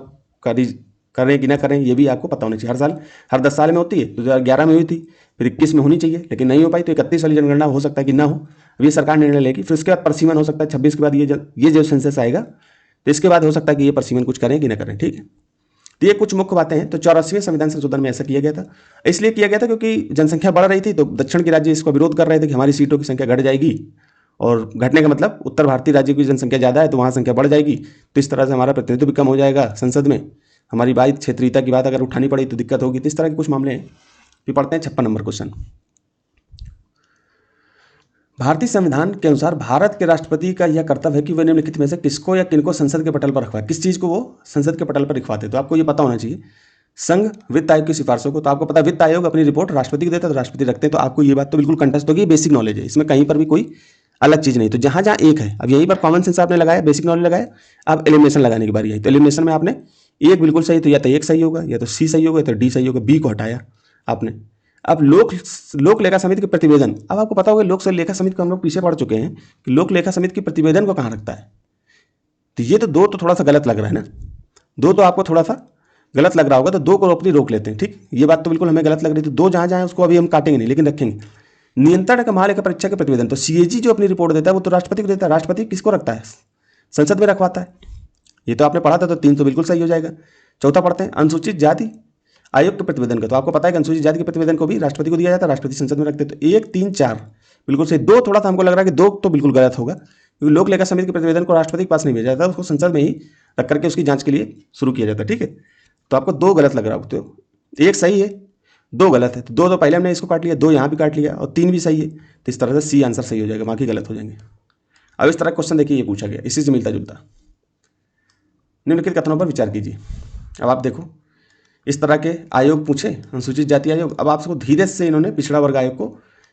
करें कि ना करें ये भी आपको पता होना चाहिए। हर साल, हर 10 साल में होती है, 2011 में हुई थी, फिर 21 में होनी चाहिए लेकिन नहीं हो पाई, तो 31 वाली जनगणना हो सकता है कि ना हो, अब ये सरकार निर्णय लेगी। फिर उसके बाद परसीमन हो सकता है 26 के बाद, ये जो सेंसस आएगा तो इसके बाद हो सकता है कि ये परसीमन कुछ करें कि ना करें। ठीक है, तो ये कुछ मुख्य बातें हैं। तो 84वें संविधान संशोधन में ऐसा किया गया था, इसलिए किया गया था क्योंकि जनसंख्या बढ़ रही थी तो दक्षिण के राज्य इसको विरोध कर रहे थे कि हमारी सीटों की संख्या घट जाएगी, और घटने का मतलब उत्तर भारतीय राज्य की जनसंख्या ज़्यादा है तो वहाँ संख्या बढ़ जाएगी, तो इस तरह से हमारा प्रतिनिधित्व भी कम हो जाएगा संसद में, हमारी बात क्षेत्रीयता की बात अगर उठानी पड़ी तो दिक्कत होगी। तो इस तरह के कुछ मामले हैं। फिर पढ़ते हैं 56 नंबर क्वेश्चन। भारतीय संविधान के अनुसार भारत के राष्ट्रपति का यह कर्तव्य है कि वे निम्नलिखित में से किसको या किनको संसद के पटल पर रखवाए, किस चीज़ को वो संसद के पटल पर लिखवाते। तो आपको ये पता होना चाहिए संघ वित्त आयोग की सिफारिशों को। तो आपको पता है वित्त आयोग अपनी रिपोर्ट राष्ट्रपति को देता है तो राष्ट्रपति रखते हैं, तो आपको ये बात तो बिल्कुल कंटेस्ट होगी, बेसिक नॉलेज है, इसमें कहीं पर भी कोई अलग चीज़ नहीं। तो जहाँ जहाँ एक है, अब यहीं पर कॉमन सेंस आपने लगाया, बेसिक नॉलेज लगाया, अब एलिमिनेशन लगाने की बारी आई। तो एलिमिनेशन में आपने एक बिल्कुल सही, तो या तो एक सही होगा या तो सी सही होगा या तो डी सही होगा, बी को हटाया आपने। अब लोक लेखा समिति के प्रतिवेदन, अब आपको पता होगा लोक लेखा समिति को हम लोग पीछे पढ़ चुके हैं कि लोक लेखा समिति के प्रतिवेदन को कहाँ रखता है। तो ये तो दो तो थोड़ा सा गलत लग रहा है ना, दो तो आपको थोड़ा सा गलत लग रहा होगा, तो दो को अपनी रोक लेते हैं। ठीक, ये बात तो बिल्कुल हमें गलत लग रही थी। तो दो जहाँ जहाँ उसको अभी हम काटेंगे नहीं लेकिन रखेंगे। नियंत्रण का महालेखा परीक्षा के प्रतिवेदन, तो सीएजी जो अपनी रिपोर्ट देता है वो तो राष्ट्रपति को देता है, राष्ट्रपति किसको रखता है, संसद में रखवाता है। ये तो आपने पढ़ा था, तो 3 तो बिल्कुल सही हो जाएगा। चौथा पढ़ते हैं अनुसूचित जाति आयोग के प्रतिवेदन का। तो आपको पता है कि अनुसूचित जाति के प्रतिवेदन को भी राष्ट्रपति को दिया जाता है, राष्ट्रपति संसद में रखते हैं। तो 1, 3, 4 बिल्कुल सही। दो थोड़ा सा हमको लग रहा है कि दो तो बिल्कुल गलत होगा, क्योंकि लोक लेखा समिति के प्रतिवेदन को राष्ट्रपति के पास नहीं भेजा जाता, उसको संसद में ही रख करके उसकी जांच के लिए शुरू किया जाता है। ठीक है, तो आपको दो गलत लग रहा हो, तो एक सही है, दो गलत है। तो दो तो पहले हमने इसको काट लिया, दो यहाँ भी काट लिया और 3 भी सही है, तो इस तरह से सी आंसर सही हो जाएगा, बाकी गलत हो जाएंगे। अब इस तरह क्वेश्चन देखिए, ये पूछा गया, इसी से मिलता जुलता। निम्नलिखित कथनों पर विचार कीजिए। अब आप देखो, इस तरह के आयोग पूछे, अनुसूचित जाति आयोग। अब आपको धीरे से इन्होंने पिछड़ा वर्ग आयोग को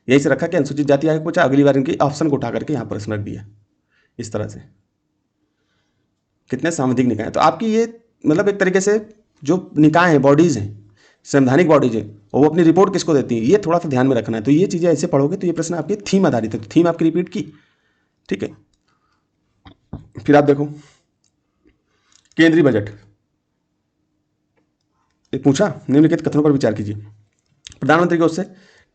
यही से रखा कि अनुसूचित जाति आयोग पूछा, अगली बार इनकी ऑप्शन को उठा करके यहाँ प्रश्न रख दिया। इस तरह से कितने सांविधिक निकाय हैं। तो आपकी ये मतलब एक तरीके से जो निकाय हैं, बॉडीज़ हैं, संवैधानिक बॉडीज है, और वो अपनी रिपोर्ट किसको देती है, ये थोड़ा सा ध्यान में रखना है। तो ये चीज़ें ऐसे पढ़ोगे तो ये प्रश्न आपके थीम आधारित है, तो थीम आपकी रिपीट की, ठीक है। फिर आप देखो केंद्रीय बजट, ये पूछा निम्नलिखित कथनों पर विचार कीजिए। प्रधानमंत्री की ओर से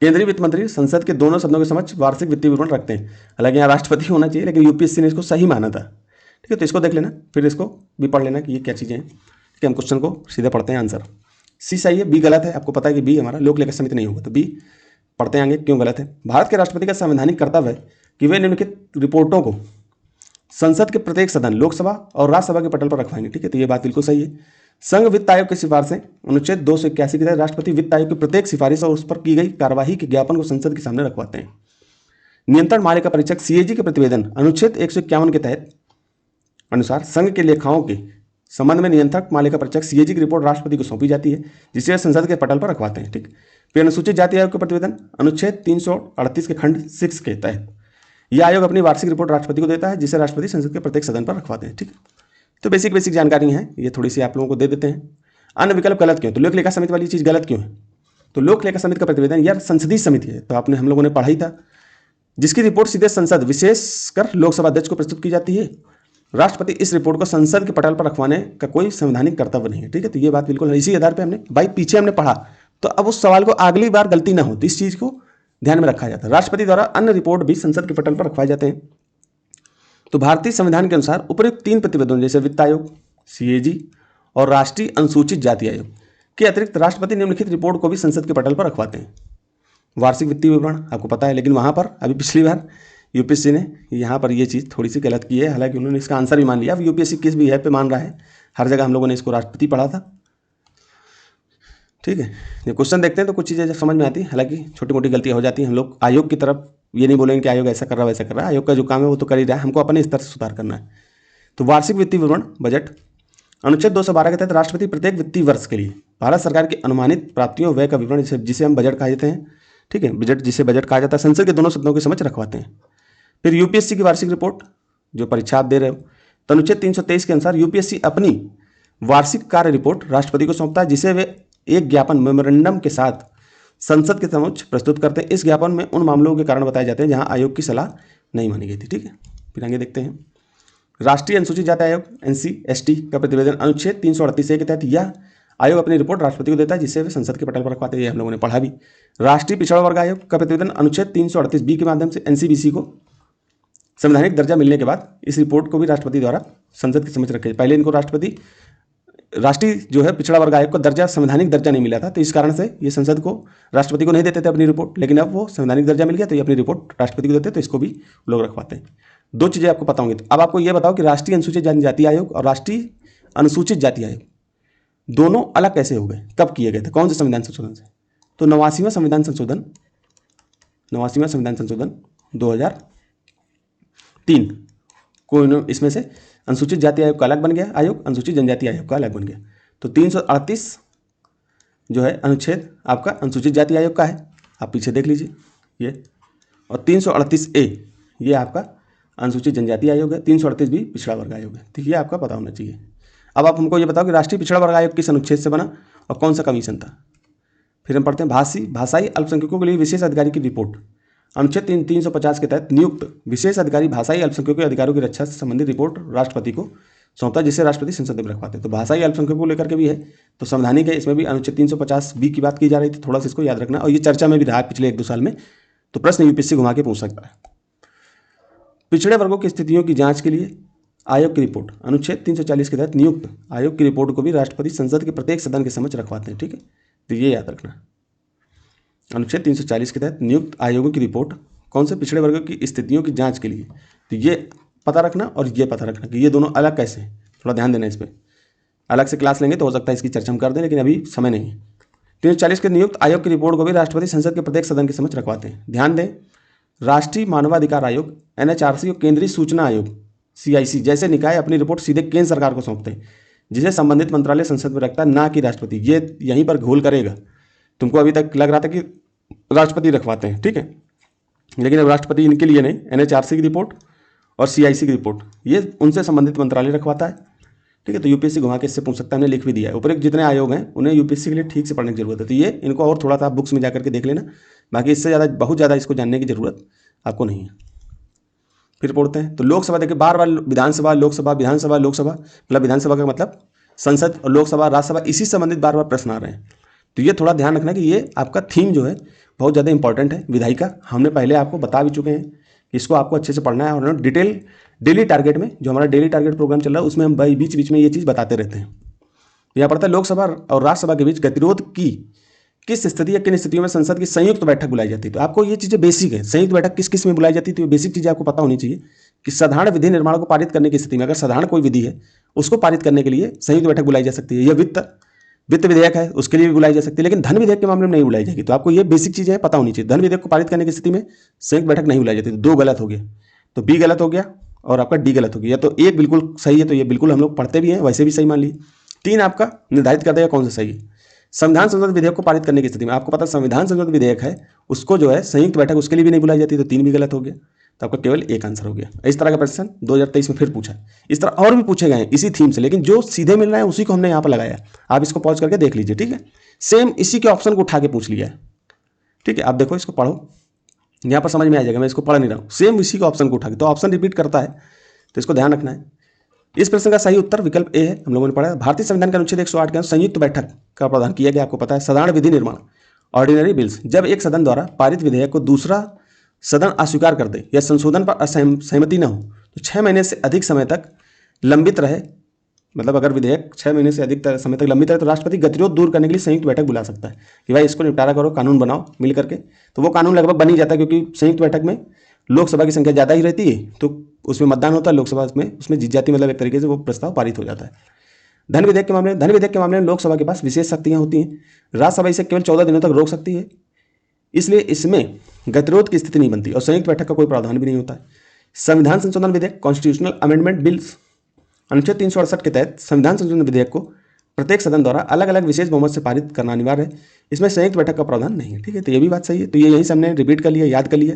केंद्रीय वित्त मंत्री संसद के दोनों सदनों के समक्ष वार्षिक वित्तीय विवरण रखते हैं। हालांकि यहाँ राष्ट्रपति होना चाहिए, लेकिन यूपीएससी ने इसको सही माना था, ठीक है। तो इसको देख लेना, फिर इसको भी पढ़ लेना कि ये क्या चीज़ें हैं, ठीक है। हम क्वेश्चन को सीधे पढ़ते हैं, आंसर सी सही है, बी गलत है। आपको पता है कि बी हमारा लोक लेखा समिति नहीं होगा, तो बी पढ़ते हैं आगे क्यों गलत है। भारत के राष्ट्रपति का संवैधानिक कर्तव्य है कि वे निम्नलिखित रिपोर्टों को संसद के प्रत्येक सदन, लोकसभा और राज्यसभा के पटल पर रखवाएंगे, ठीक है। तो ये बात बिल्कुल सही है। संघ वित्त आयोग की सिफारिशें अनुच्छेद 281 के तहत राष्ट्रपति वित्त आयोग की प्रत्येक सिफारिश और उस पर की गई कार्यवाही के ज्ञापन को संसद के सामने रखवाते हैं। नियंत्रण मालिका परीक्षक सीएजी के प्रतिवेदन अनुच्छेद 151 के तहत अनुसार संघ के लेखाओं के संबंध में नियंत्रक मालिका परीक्षक सीएजी की रिपोर्ट राष्ट्रपति को सौंपी जाती है, जिसे वे संसद के पटल पर रखवाते हैं, ठीक। फिर अनुसूचित जाति आयोग के प्रतिवेदन अनुच्छेद 338 के खंड 6 के तहत यह आयोग अपनी वार्षिक रिपोर्ट राष्ट्रपति को देता है, जिसे राष्ट्रपति संसद के प्रत्येक सदन पर रखवाते हैं, ठीक। तो बेसिक जानकारी है, ये थोड़ी सी आप लोगों को दे देते हैं। अन्य विकल्प गलत क्यों, तो लोक लेखा समिति वाली चीज़ गलत क्यों है, तो लोक लेखा समिति का प्रतिवेदन यार संसदीय समिति है, तो आपने हम लोगों ने पढ़ा ही था, जिसकी रिपोर्ट सीधे संसद विशेषकर लोकसभा अध्यक्ष को प्रस्तुत की जाती है। राष्ट्रपति इस रिपोर्ट को संसद के पटल पर रखवाने का कोई संवैधानिक कर्तव्य नहीं है, ठीक है। तो ये बात बिल्कुल इसी आधार पे हमने भाई पीछे हमने पढ़ा, तो अब उस सवाल को अगली बार गलती ना हो, तो इस चीज़ को ध्यान में रखा जाता है। राष्ट्रपति द्वारा अन्य रिपोर्ट भी संसद के पटल पर रखवाए जाते हैं। तो भारतीय संविधान के अनुसार उपयुक्त 3 प्रतिवेदन जैसे वित्त आयोग, सीएजी और राष्ट्रीय अनुसूचित जाति आयोग के अतिरिक्त राष्ट्रपति निम्नलिखित रिपोर्ट को भी संसद के पटल पर रखवाते हैं। वार्षिक वित्तीय विवरण आपको पता है, लेकिन वहाँ पर अभी पिछली बार यूपीएससी ने यहाँ पर ये चीज़ थोड़ी सी गलत की है, हालांकि उन्होंने इसका आंसर भी मान लिया। अब यूपीएससी किस भी है पे मान रहा है, हर जगह हम लोगों ने इसको राष्ट्रपति पढ़ा था, ठीक है। ये क्वेश्चन देखते हैं तो कुछ चीज़ें समझ में आती है, हालांकि छोटी मोटी गलतियाँ हो जाती हैं। हम लोग आयोग की तरफ ये नहीं बोलेंगे कि आयोग ऐसा कर रहा है वैसा कर रहा है, आयोग का जो काम है वो तो कर ही रहा है, हमको अपने स्तर से सुधार करना है। तो वार्षिक वित्तीय विवरण बजट अनुच्छेद 212 के तहत राष्ट्रपति प्रत्येक वित्तीय वर्ष के लिए भारत सरकार की अनुमानित प्राप्तियों व्यय का विवरण, जिसे हम बजट कहा जाते हैं, ठीक है, बजट जिसे बजट कहा जाता है, संसद के दोनों सदनों के समक्ष रखवाते हैं। फिर यूपीएससी की वार्षिक रिपोर्ट, जो परीक्षा आप दे रहे हो, तो अनुच्छेद 323 के अनुसार यूपीएससी अपनी वार्षिक कार्य रिपोर्ट राष्ट्रपति को सौंपता है, जिसे वे एक ज्ञापन मेमोरेंडम के साथ संसद के समक्ष प्रस्तुत करते हैं। इस ज्ञापन में उन मामलों के कारण बताए जाते हैं जहां आयोग की सलाह नहीं मानी गई थी, ठीक है। फिर आगे देखते हैं राष्ट्रीय अनुसूचित जाति आयोग NCST का प्रतिवेदन अनुच्छेद 338 के तहत यह आयोग अपनी रिपोर्ट राष्ट्रपति को देता है, जिसे वे संसद के पटल पर रखवाते हैं, ये हम लोगों ने पढ़ा भी। राष्ट्रीय पिछड़ा वर्ग आयोग का प्रतिवेदन अनुच्छेद 338B के माध्यम से NCBC को संवैधानिक दर्जा मिलने के बाद इस रिपोर्ट को भी राष्ट्रपति द्वारा संसद के समक्ष रखे। पहले इनको राष्ट्रीय जो है पिछड़ा वर्ग आयोग को दर्जा, संवैधानिक दर्जा नहीं मिला था, तो इस कारण से ये संसद को, राष्ट्रपति को नहीं देते थे अपनी रिपोर्ट, लेकिन अब वो संवैधानिक दर्जा मिल गया तो ये अपनी रिपोर्ट राष्ट्रपति को देते हैं, तो इसको भी लोग रखवाते हैं। 2 चीज़ें आपको पता होंगी। तो अब आपको ये बताओ कि राष्ट्रीय अनुसूचित जनजाति आयोग और राष्ट्रीय अनुसूचित जाति आयोग दोनों अलग कैसे हो गए, कब किए गए थे, कौन से संविधान संशोधन से, तो 89वां संविधान संशोधन 2003 को इसमें से अनुसूचित जाति आयोग का अलग बन गया आयोग, अनुसूचित जनजाति आयोग का अलग बन गया। तो 338 जो है अनुच्छेद आपका अनुसूचित जाति आयोग का है, आप पीछे देख लीजिए ये, और 338A ये आपका अनुसूचित जनजाति आयोग है, 338B पिछड़ा वर्ग आयोग है, तो ये आपका पता होना चाहिए। अब आप हमको ये बताओ कि राष्ट्रीय पिछड़ा वर्ग आयोग किस अनुच्छेद से बना और कौन सा कमीशन था। फिर हम पढ़ते हैं भाषाई अल्पसंख्यकों के लिए विशेष अधिकारी की रिपोर्ट, अनुच्छेद 350 के तहत नियुक्त विशेष अधिकारी भाषाई अल्पसंख्यकों के अधिकारों की रक्षा से संबंधित रिपोर्ट राष्ट्रपति को सौंपता है, जिसे राष्ट्रपति संसद में रखवाते हैं। तो भाषाई अल्पसंख्यकों को लेकर के भी है, तो संवैधानिक है, इसमें भी अनुच्छेद 350B की बात की जा रही थी, थोड़ा सा इसको याद रखना, और ये चर्चा में भी रहा पिछले 1-2 साल में, तो प्रश्न यूपीएससी घुमा के पूछ सकता है। पिछड़े वर्गों की स्थितियों की जांच के लिए आयोग की रिपोर्ट अनुच्छेद 340 के तहत नियुक्त आयोग की रिपोर्ट को भी राष्ट्रपति संसद के प्रत्येक सदन के समक्ष रखवाते हैं, ठीक है। तो ये याद रखना, अनुच्छेद 340 के तहत नियुक्त आयोगों की रिपोर्ट कौन से पिछड़े वर्गों की स्थितियों की जांच के लिए, तो ये पता रखना और ये पता रखना कि ये दोनों अलग कैसे हैं, थोड़ा ध्यान देना इस पर। अलग से क्लास लेंगे तो हो सकता है इसकी चर्चा हम कर दें, लेकिन अभी समय नहीं है। 340 के नियुक्त आयोग की रिपोर्ट को भी राष्ट्रपति संसद के प्रत्येक सदन के समक्ष रखवाते हैं। ध्यान दें, राष्ट्रीय मानवाधिकार आयोग NHRC और केंद्रीय सूचना आयोग CIC जैसे निकाय अपनी रिपोर्ट सीधे केंद्र सरकार को सौंपते हैं, जिसे संबंधित मंत्रालय संसद में रखता है, ना कि राष्ट्रपति। ये यहीं पर घोल करेगा, तुमको अभी तक लग रहा था कि राष्ट्रपति रखवाते हैं, ठीक है, लेकिन अब राष्ट्रपति इनके लिए नहीं, NHRC की रिपोर्ट और CIC की रिपोर्ट, ये उनसे संबंधित मंत्रालय रखवाता है। ठीक है, तो यूपीएससी घुमा के इससे पूछ सकता है, हमने लिख भी दिया है। ऊपर जितने आयोग हैं उन्हें यूपीएससी के लिए ठीक से पढ़ने की जरूरत है, तो ये इनको और थोड़ा सा बुक्स में जाकर के देख लेना, बाकी इससे ज़्यादा बहुत ज़्यादा इसको जानने की जरूरत आपको नहीं है। फिर पढ़ते हैं, तो लोकसभा देखिए बार बार विधानसभा लोकसभा विधानसभा लोकसभा, मतलब विधानसभा का मतलब संसद, और लोकसभा राज्यसभा, इसी संबंधित बार बार प्रश्न आ रहे हैं। तो ये थोड़ा ध्यान रखना कि ये आपका थीम जो है बहुत ज़्यादा इंपॉर्टेंट है। विधायिका हमने पहले आपको बता भी चुके हैं कि इसको आपको अच्छे से पढ़ना है, और डिटेल डेली टारगेट में, जो हमारा डेली टारगेट प्रोग्राम चल रहा है उसमें हम बीच बीच में ये चीज़ बताते रहते हैं। यहाँ पड़ता है लोकसभा और राज्यसभा के बीच गतिरोध की किस स्थिति या किन स्थितियों में संसद की संयुक्त बैठक बुलाई जाती है। तो आपको ये चीज़ें बेसिक है, संयुक्त बैठक किस किस में बुलाई जाती है, तो ये बेसिक चीज़ें आपको पता होनी चाहिए कि साधारण विधि निर्माण को पारित करने की स्थिति में, अगर साधारण कोई विधि है उसको पारित करने के लिए संयुक्त बैठक बुलाई जा सकती है। यह वित्त विधेयक है उसके लिए भी बुलाई जा सकती है, लेकिन धन विधेयक के मामले में नहीं बुलाई जाएगी। तो आपको ये बेसिक चीज़ें पता होनी चाहिए। धन विधेयक को पारित करने की स्थिति में संयुक्त बैठक नहीं बुलाई जाती। तो 2 गलत हो गया, तो बी गलत हो गया और आपका डी गलत हो गया। तो एक बिल्कुल सही है, तो ये बिल्कुल हम लोग पढ़ते भी हैं, वैसे भी सही मान लीजिए। 3 आपका निर्धारित कर देगा कौन सा सही है। संविधान संशोधन विधेयक को पारित करने की स्थिति में, आपको पता संविधान संशोधन विधेयक है उसको जो है संयुक्त बैठक उसके लिए भी नहीं बुलाई जाती, तो 3 भी गलत हो गया। तो आपका केवल एक आंसर हो गया। इस तरह का प्रश्न 2023 में फिर पूछा। इस तरह और भी पूछे गए हैं इसी थीम से, लेकिन जो सीधे मिल रहा है उसी को हमने यहाँ पर लगाया। आप इसको पॉज करके देख लीजिए, ठीक है। सेम इसी के ऑप्शन को उठा के पूछ लिया है, ठीक है। आप देखो, इसको पढ़ो, यहाँ पर समझ में आ जाएगा। मैं इसको पढ़ नहीं रहा हूँ, सेम इसी के ऑप्शन को उठा के, तो ऑप्शन रिपीट करता है, तो इसको ध्यान रखना है। इस प्रश्न का सही उत्तर विकल्प ए है, हम लोगों ने पढ़ा। भारतीय संविधान के अनुच्छेद 108 के अनुसार संयुक्त बैठक का प्रावधान किया गया, आपको पता है। साधारण विधि निर्माण, ऑर्डिनरी बिल्स, जब एक सदन द्वारा पारित विधेयक को दूसरा सदन अस्वीकार कर दे या संशोधन पर असहमति न हो तो 6 महीने से अधिक समय तक लंबित रहे, मतलब अगर विधेयक 6 महीने से अधिक समय तक लंबित रहे तो राष्ट्रपति गतिरोध दूर करने के लिए संयुक्त बैठक बुला सकता है कि भाई इसको निपटारा करो, कानून बनाओ मिल करके। तो वो कानून लगभग बन ही जाता है, क्योंकि संयुक्त बैठक में लोकसभा की संख्या ज़्यादा ही रहती है, तो उसमें मतदान होता है, लोकसभा में उसमें जीत जाती है, मतलब एक तरीके से वो प्रस्ताव पारित हो जाता है। धन विधेयक के मामले में लोकसभा के पास विशेष शक्तियाँ होती हैं, राज्यसभा इसे केवल 14 दिनों तक रोक सकती है, इसलिए इसमें गतिरोध की स्थिति नहीं बनती और संयुक्त बैठक का कोई प्रावधान भी नहीं होता है। संविधान संशोधन विधेयक, कॉन्स्टिट्यूशनल अमेंडमेंट बिल्स, अनुच्छेद 368 के तहत संविधान संशोधन विधेयक को प्रत्येक सदन द्वारा अलग अलग विशेष बहुमत से पारित करना अनिवार्य है, इसमें संयुक्त बैठक का प्रावधान नहीं है, ठीक है। तो ये भी बात सही है, तो ये यहीं से हमने रिपीट कर लिया, याद कर लिया।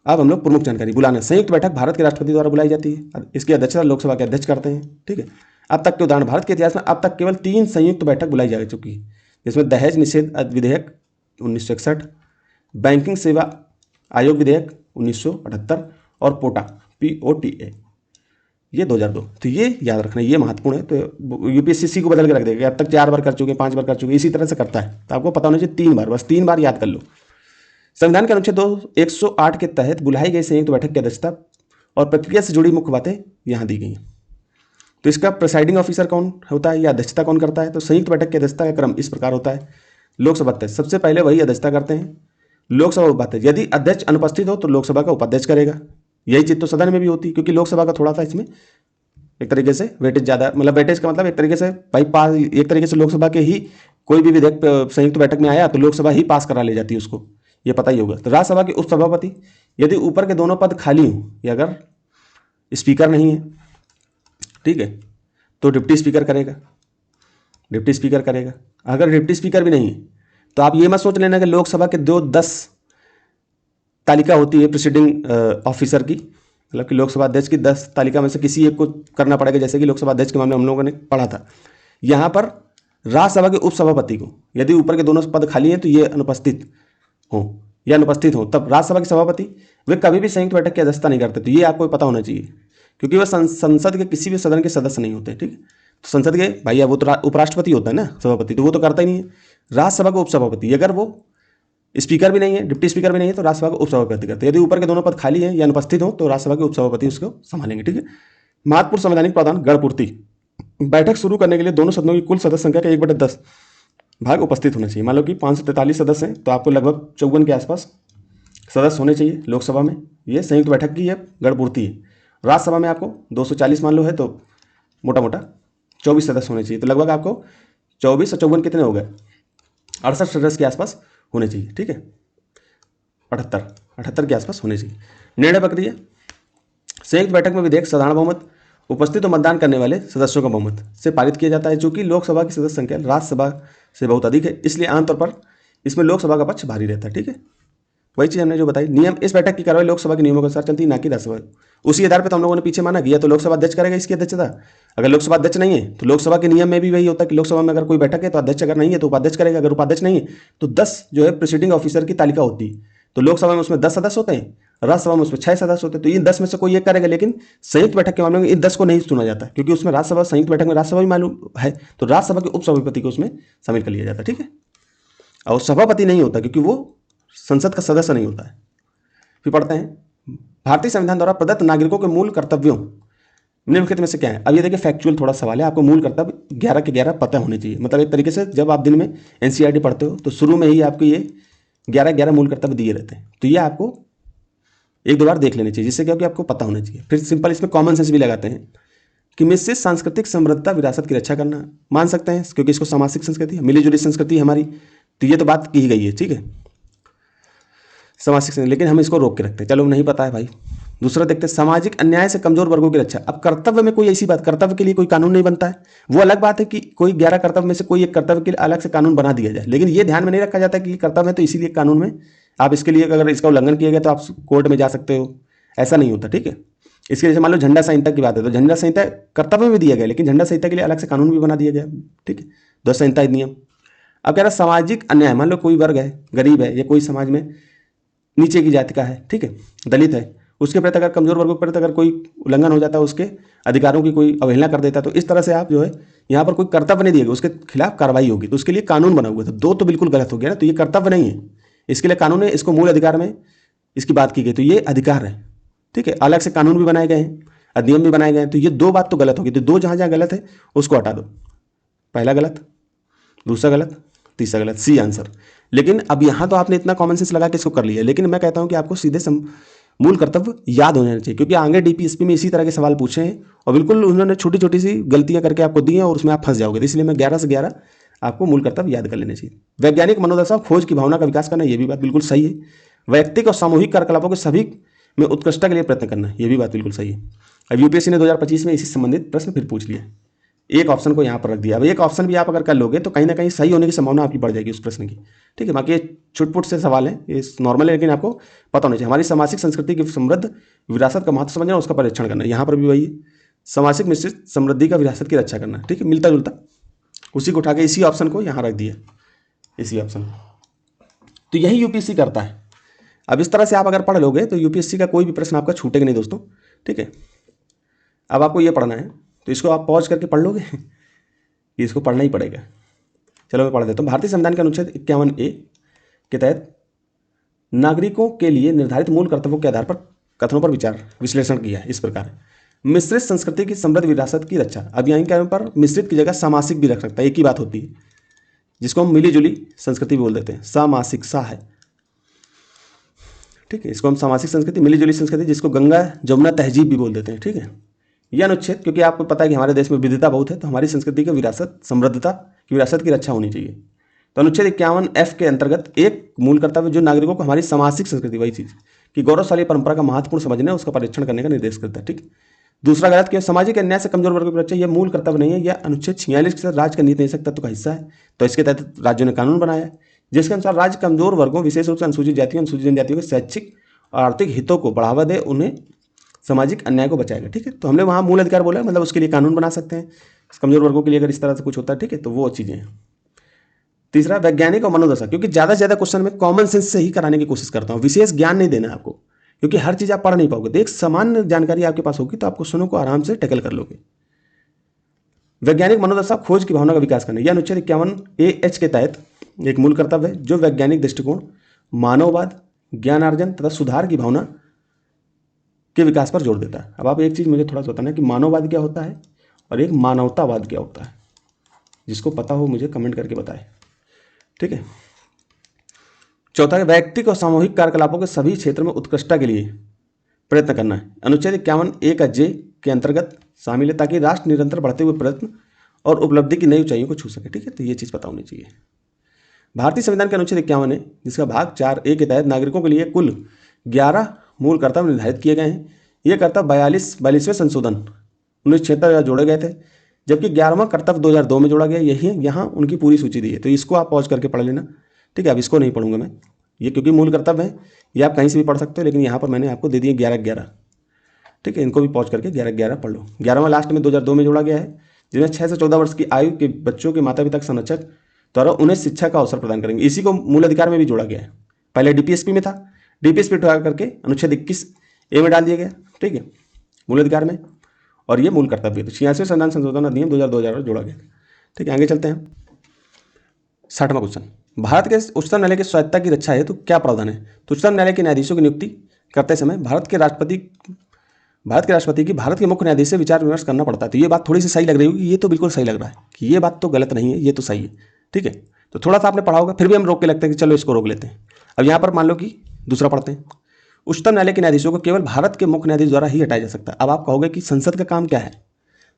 अब हम लोग प्रमुख जानकारी बुलाना। संयुक्त बैठक भारत के राष्ट्रपति द्वारा बुलाई जाती है, इसकी अध्यक्षता लोकसभा के अध्यक्ष करते हैं, ठीक है। अब तक के उदाहरण, भारत के इतिहास में अब तक केवल 3 संयुक्त बैठक बुलाई जा चुकी है, जिसमें दहेज निषेध विधेयक 1961, बैंकिंग सेवा आयोग विधेयक 1978 और POTA ये 2002। तो ये याद रखना, ये महत्वपूर्ण है। तो यूपीएससी को बदल के रख देगा, अब तक 4 बार कर चुके, 5 बार कर चुके, इसी तरह से करता है। तो आपको पता होना चाहिए 3 बार, बस 3 बार याद कर लो। संविधान के अनुच्छेद 108 के तहत बुलाई गई संयुक्त बैठक की अध्यक्षता और प्रक्रिया से जुड़ी मुख्य बातें यहाँ दी गई हैं। तो इसका प्रिसाइडिंग ऑफिसर कौन होता है या अध्यक्षता कौन करता है, तो संयुक्त बैठक की अध्यक्षता का क्रम इस प्रकार होता है। लोकसभा अध्यक्ष सबसे पहले वही अध्यक्षता करते हैं। लोकसभा उपाध्यक्ष, यदि अध्यक्ष अनुपस्थित हो तो लोकसभा का उपाध्यक्ष करेगा। यही चीज़ तो सदन में भी होती है, क्योंकि लोकसभा का थोड़ा सा इसमें एक तरीके से वेटेज ज़्यादा, मतलब वेटेज का मतलब एक तरीके से भाई पास, एक तरीके से लोकसभा के ही कोई भी विधेयक संयुक्त बैठक में आया तो लोकसभा ही पास करा ले जाती है उसको, ये पता ही होगा। तो राज्यसभा के उपसभापति, यदि ऊपर के दोनों पद खाली हों या अगर स्पीकर नहीं है, ठीक है, तो डिप्टी स्पीकर करेगा, डिप्टी स्पीकर करेगा। अगर डिप्टी स्पीकर भी नहीं है तो आप ये मत सोच लेना कि लोकसभा के 10 तालिका होती है प्रिसाइडिंग ऑफिसर की, मतलब कि लोकसभा अध्यक्ष की 10 तालिका में से किसी एक को करना पड़ेगा, जैसे कि लोकसभा अध्यक्ष के मामले हम लोगों ने पढ़ा था। यहाँ पर राज्यसभा के उपसभापति को, यदि ऊपर के दोनों पद खाली हैं तो ये अनुपस्थित हो तब राज्यसभा के सभापति वे कभी भी संयुक्त बैठक की अध्यक्षता नहीं करते। तो ये आपको पता होना चाहिए, क्योंकि वह संसद के किसी भी सदन के सदस्य नहीं होते, ठीक है। तो संसद के भाई वो तो उपराष्ट्रपति होता है ना सभापति, तो वो तो करता ही नहीं है। राज्यसभा का उपसभापति, अगर वो स्पीकर भी नहीं है, डिप्टी स्पीकर भी नहीं है, तो राज्यसभा का उपसभापति करते हैं। यदि ऊपर के दोनों पद खाली हैं या अनुपस्थित हो तो राज्यसभा के उपसभापति उसको संभालेंगे, ठीक है। महत्वपूर्ण संवैधानिक प्रावधान, गणपूर्ति, बैठक शुरू करने के लिए दोनों सदनों की कुल सदस्य संख्या का 1/10 भाग उपस्थित होना चाहिए। मान लो कि 543 सदस्य हैं तो आपको लगभग 54 के आसपास सदस्य होने चाहिए लोकसभा में। ये संयुक्त बैठक की है, गणपूर्ति है। राज्यसभा में आपको 240 मान लो है तो मोटा मोटा 24 सदस्य होने चाहिए। तो लगभग आपको 24 और 54 कितने हो गए, 68 सदस्य के आसपास होने चाहिए, ठीक है। 78 के आसपास होने चाहिए। निर्णय प्रक्रिया, संयुक्त बैठक में विधेयक साधारण बहुमत, उपस्थित और मतदान करने वाले सदस्यों का बहुमत से पारित किया जाता है। चूंकि लोकसभा की सदस्य संख्या राज्यसभा से बहुत अधिक है, इसलिए आमतौर पर इसमें लोकसभा का पक्ष भारी रहता है, ठीक है। वही चीज़ हमने जो बताई। नियम, इस बैठक की कार्रवाई लोकसभा के नियमों के अनुसार चलती है, ना कि राज्यसभा। उसी आधार पर तो हम लोगों ने पीछे माना कि या तो लोकसभा अध्यक्ष करेगा इसकी अध्यक्षता। अगर लोकसभा अध्यक्ष नहीं है तो लोकसभा के नियम में भी वही होता है कि लोकसभा में अगर कोई बैठक है तो अध्यक्ष अगर नहीं है तो उपाध्यक्ष करेगा। अगर उपाध्यक्ष नहीं है तो 10 जो है प्रिसीडिंग ऑफिसर की तालिका होती है। तो लोकसभा में उसमें 10 सदस्य होते हैं, राज्यसभा में उसमें 6 सदस्य होते हैं। तो इन 10 में से कोई एक करेगा, लेकिन संयुक्त बैठक के मामले में इन 10 को नहीं चुना जाता, क्योंकि उसमें राज्यसभा, संयुक्त बैठक में राज्यसभा भी मालूम है, तो राज्यसभा के उपसभापति को उसमें शामिल कर लिया जाता है। ठीक है, और सभापति नहीं होता क्योंकि वो संसद का सदस्य नहीं होता है। फिर पढ़ते हैं, भारतीय संविधान द्वारा प्रदत्त नागरिकों के मूल कर्तव्यों निम्नलिखित में से क्या है। अब ये देखिए फैक्चुअल थोड़ा सवाल है, आपको मूल कर्तव्य 11 के 11 पता होने चाहिए। मतलब एक तरीके से जब आप दिन में एनसीईआरटी पढ़ते हो तो शुरू में ही आपको ये 11 मूल कर्तव्य दिए रहते हैं, तो ये आपको एक दो बार देख लेने चाहिए, जिससे क्या कि आपको पता होना चाहिए। फिर सिंपल इसमें कॉमन सेंस भी लगाते हैं कि मिश्रित सांस्कृतिक समृद्धता विरासत की रक्षा करना, मान सकते हैं क्योंकि इसको सामाजिक संस्कृति है, मिली जुली संस्कृति है हमारी, तो ये तो बात की गई है। ठीक है, सामाजिक संस्कृति, लेकिन हम इसको रोक के रखते हैं, चलो नहीं पता है भाई। दूसरा देखते हैं, सामाजिक अन्याय से कमजोर वर्गों की रक्षा। अब कर्तव्य में कोई ऐसी बात, कर्तव्य के लिए कोई कानून नहीं बनता है, वो अलग बात है कि कोई 11 कर्तव्य में से कोई एक कर्तव्य के लिए अलग से कानून बना दिया जाए, लेकिन ये ध्यान में नहीं रखा जाता कि कर्तव्य है तो इसीलिए कानून में आप इसके लिए अगर इसका उल्लंघन किया गया तो आप कोर्ट में जा सकते हो, ऐसा नहीं होता। ठीक है, इसके जैसे मान लो झंडा संहिता की बात है तो झंडा संहिता कर्तव्य में दिया गया, लेकिन झंडा संहिता के लिए अलग से कानून भी बना दिया गया। ठीक है, ध्वज संहिता नियम। अब कह रहा सामाजिक अन्याय, मान लो कोई वर्ग है, गरीब है, या कोई समाज में नीचे की जाति का है, ठीक है, दलित है, उसके प्रति अगर कमजोर वर्गों के प्रति अगर कोई उल्लंघन हो जाता है, उसके अधिकारों की कोई अवहेलना कर देता है, तो इस तरह से आप जो है यहाँ पर कोई कर्तव्य नहीं दिएगा, उसके खिलाफ कार्रवाई होगी, तो उसके लिए कानून बना हुआ था। दो तो बिल्कुल गलत हो गया ना, तो ये कर्तव्य नहीं है, इसके लिए कानून है, इसको मूल अधिकार में इसकी बात की गई, तो ये अधिकार है। ठीक है, अलग से कानून भी बनाए गए हैं, अधिनियम भी बनाए गए हैं, तो ये दो बात तो गलत होगी। तो दो जहाँ जहाँ गलत है उसको हटा दो, पहला गलत, दूसरा गलत, तीसरा गलत, सी आंसर। लेकिन अब यहाँ तो आपने इतना कॉमन सेंस लगा के इसको कर लिया, लेकिन मैं कहता हूँ कि आपको सीधे मूल कर्तव्य याद होना चाहिए, क्योंकि आगे डीपीएसपी में इसी तरह के सवाल पूछे हैं और बिल्कुल उन्होंने छोटी छोटी सी गलतियां करके आपको दी हैं और उसमें आप फंस जाओगे। इसलिए मैं 11 से 11 आपको मूल कर्तव्य याद कर लेने चाहिए। वैज्ञानिक मनोदशा, खोज की भावना का विकास करना, ये भी बात बिल्कुल सही है। वैयक्तिक और सामूहिक कार्यकलापों के सभी में उत्कृष्टता के लिए प्रयत्न करना, ये भी बात बिल्कुल सही है। अब यूपीएससी ने 2025 में इसी संबंधित प्रश्न फिर पूछ लिया, एक ऑप्शन को यहाँ पर रख दिया। अब एक ऑप्शन भी आप अगर कर लोगे तो कहीं ना कहीं सही होने की संभावना आपकी बढ़ जाएगी उस प्रश्न की। ठीक है, बाकी ये छुटपुट से सवाल है, ये नॉर्मल है, लेकिन आपको पता होना चाहिए। हमारी सामाजिक संस्कृति की समृद्ध विरासत का महत्व समझना, उसका परीक्षण करना, यहाँ पर भी वही सामाजिक मिश्रित समृद्धि का विरासत की रक्षा करना। ठीक है, मिलता जुलता, उसी को उठा के इसी ऑप्शन को यहाँ रख दिया, इसी ऑप्शन। तो यही यूपीएससी करता है। अब इस तरह से आप अगर पढ़ लोगे तो यूपीएससी का कोई भी प्रश्न आपका छूटेगा नहीं दोस्तों। ठीक है, अब आपको ये पढ़ना है तो इसको आप पॉज करके पढ़ लोगे, इसको पढ़ना ही पड़ेगा। चलो मैं पढ़ देता हूँ। भारतीय संविधान के अनुच्छेद 51A के तहत नागरिकों के लिए निर्धारित मूल कर्तव्यों के आधार पर कथनों पर विचार विश्लेषण किया है इस प्रकार। मिश्रित संस्कृति की समृद्ध विरासत की रक्षा। अब यहाँ के पर मिश्रित की जगह सामासिक भी रख सकता है, एक ही बात होती है, जिसको हम मिली जुली संस्कृति भी बोल देते हैं। सामासिक सा है, ठीक है, इसको हम सामासिक संस्कृति, मिली जुली संस्कृति, जिसको गंगा जमुना तहजीब भी बोल देते हैं। ठीक है, यह अनुच्छेद, क्योंकि आपको पता है कि हमारे देश में विविधता बहुत है, तो हमारी संस्कृति की विरासत, समृद्धता की विरासत की रक्षा होनी चाहिए। तो अनुच्छेद 51F के अंतर्गत एक मूल कर्तव्य जो नागरिकों को हमारी सामाजिक संस्कृति, वही चीज़ कि गौरवशाली परंपरा का महत्वपूर्ण समझने, उसका परीक्षण करने का निर्देश करता है। ठीक, दूसरा गलत कि सामाजिक अन्याय से कमजोर वर्ग की रक्षा, यह मूल कर्तव्य नहीं है, यह अनुच्छेद 46 के साथ राज्य का नीति निषेध तत्व का हिस्सा है। तो इसके तहत राज्यों ने कानून बनाया है जिसके अनुसार राज्य कमजोर वर्गों, विशेष रूप से अनुसूचित जातियों, अनुसूचित जनजातियों के शैक्षिक और आर्थिक हितों को बढ़ावा दे, उन्हें सामाजिक अन्याय को बचाएगा। ठीक है, तो हमने वहाँ मूल अधिकार बोला, मतलब उसके लिए कानून बना सकते हैं कमजोर वर्गों के लिए अगर इस तरह से कुछ होता है। ठीक है, तो वो चीज़ें हैं। तीसरा, वैज्ञानिक और मनोदशा, क्योंकि ज़्यादा से ज़्यादा क्वेश्चन में कॉमन सेंस से ही कराने की कोशिश करता हूँ, विशेष ज्ञान नहीं देना आपको, क्योंकि हर चीज़ आप पढ़ नहीं पाओगे। तो एक सामान्य जानकारी आपके पास होगी तो आप क्वेश्चनों को आराम से टैकल कर लोगे। वैज्ञानिक मनोदशा, खोज की भावना का विकास करना, यह अनुच्छेद 51AH के तहत एक मूल कर्तव्य है जो वैज्ञानिक दृष्टिकोण, मानववाद, ज्ञानार्जन तथा सुधार की भावना के विकास पर जोर देता है। अब आप एक चीज़ मुझे थोड़ा सा बताना कि मानववाद क्या होता है और एक मानवतावाद क्या होता है, जिसको पता हो मुझे कमेंट करके बताएं। ठीक है, चौथा है वैयक्तिक और सामूहिक कार्यकलापों के सभी क्षेत्र में उत्कृष्टता के लिए प्रयत्न करना है। अनुच्छेद 51A का J के अंतर्गत शामिल है ताकि राष्ट्र निरंतर बढ़ते हुए प्रयत्न और उपलब्धि की नई ऊंचाइयों को छू सके। ठीक है, तो ये चीज़ पता होनी चाहिए। भारतीय संविधान के अनुच्छेद 51 है जिसका भाग 4A के तहत नागरिकों के लिए कुल 11 मूल कर्तव्य निर्धारित किए गए हैं। ये कर्तव्य 42वें संशोधन 1976 जोड़े गए थे, जबकि 11वां कर्तव्य 2002 में जोड़ा गया। यही यहाँ उनकी पूरी सूची दी है, तो इसको आप पॉज करके पढ़ लेना। ठीक है, अब इसको नहीं पढ़ूंगा मैं, ये क्योंकि मूल कर्तव्य है, ये आप कहीं से भी पढ़ सकते हो, लेकिन यहाँ पर मैंने आपको दे दिए 11-11। ठीक है, इनको भी पॉज करके 11-11 पढ़ लो। 11वां लास्ट में 2002 में जोड़ा गया है, जिसमें 6 से 14 वर्ष की आयु के बच्चों के माता पिता के संरक्षक द्वारा उन्हें शिक्षा का अवसर प्रदान करेंगे। इसी को मूल अधिकार में भी जोड़ा गया है। पहले डीपीएसपी में था, डीपीएसपी उठा करके अनुच्छेद 21A में डाल दिया गया। ठीक है, मूल अधिकार में, और ये मूल कर्तव्य। तो 86वें संविधान संशोधन अधिनियम 2000 में जोड़ा गया। ठीक है, आगे चलते हैं। 60वां क्वेश्चन, भारत के उच्चतम न्यायालय की स्वायत्तता की रक्षा है तो क्या प्रावधान है? तो उच्चतम न्यायालय के न्यायाधीशों की नियुक्ति करते समय भारत के राष्ट्रपति की भारत के मुख्य न्यायाधीश से विचार विमर्श करना पड़ता है। तो ये बात थोड़ी सी सही लग रही होगी, ये तो बिल्कुल सही लग रहा है कि ये बात तो गलत नहीं है, ये तो सही है। ठीक है, तो थोड़ा सा आपने पढ़ा होगा, फिर भी हम रोक के लगते हैं कि चलो इसको रोक लेते हैं। अब यहाँ पर मान लो कि दूसरा पढ़ते हैं, उच्चतम न्यायालय के न्यायाधीशों को केवल भारत के मुख्य न्यायाधीश द्वारा ही हटाया जा सकता है। अब आप कहोगे कि संसद का काम क्या है?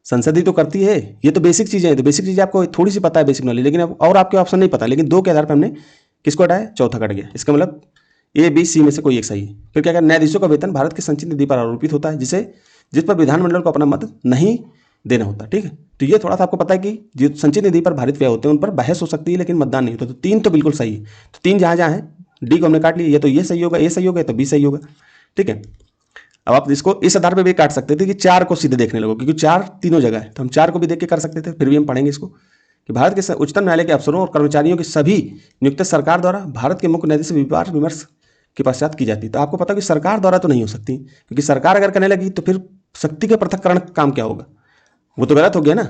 संसद ही तो करती है, ये तो बेसिक चीज़ें हैं। तो बेसिक चीज़ें आपको थोड़ी सी पता है, बेसिक नॉलेज, लेकिन अब और आपके ऑप्शन नहीं पता, लेकिन 2 के आधार पर हमने किसको हटाया? चौथा कट गया। इसका मतलब A, B, C में से कोई एक सही है। फिर क्या करें? न्यायाधीशों का वेतन भारत की संचित निधि पर आरोपित होता है, जिस पर विधानमंडल को अपना मत नहीं देना होता। ठीक है, तो ये थोड़ा सा आपको पता है कि जो संचित निधि पर भारित व्यय होते हैं उन पर बहस हो सकती है, लेकिन मतदान नहीं होता। तो 3 तो बिल्कुल सही है। तो 3 जहाँ जहाँ है, डी को हमने काट लिया, ये तो ये सही होगा, ए सही होगा, तो बी सही होगा। ठीक है, अब आप इसको इस आधार पर भी काट सकते थे कि 4 को सीधे देखने लगो, क्योंकि 4 तीनों जगह है, तो हम 4 को भी देख के कर सकते थे। फिर भी हम पढ़ेंगे इसको कि भारत के उच्चतम न्यायालय के अफसरों और कर्मचारियों की सभी नियुक्ति सरकार द्वारा भारत के मुख्य न्यायाधीश से विचार विमर्श के पश्चात की जाती है। तो आपको पता है कि सरकार द्वारा तो नहीं हो सकती, क्योंकि सरकार अगर करने लगी तो फिर शक्ति के पृथक्करण का काम क्या होगा? वो तो गलत हो गया ना।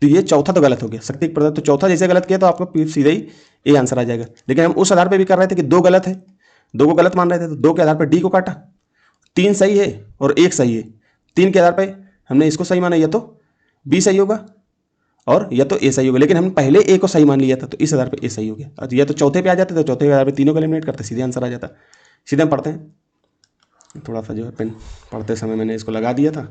तो ये चौथा तो गलत हो गया, शक्ति के पृथक। तो चौथा जैसे गलत किया तो आपको सीधे ही ए आंसर आ जाएगा। लेकिन हम उस आधार पर भी कर रहे थे कि 2 गलत है, 2 को गलत मान रहे थे, तो 2 के आधार पर डी को काटा, 3 सही है और 1 सही है। 3 के आधार पर हमने इसको सही माना, या तो बी सही होगा और या तो ए सही होगा, लेकिन हमने पहले ए को सही मान लिया था, तो इस आधार पर ए सही हो गया। और या तो चौथे पे आ जाते, तो चौथे के आधार पर तीनों को एलिमिनेट करते, सीधे आंसर आ जाता। सीधे हम पढ़ते हैं। थोड़ा सा जो है पेन पढ़ते समय मैंने इसको लगा दिया था।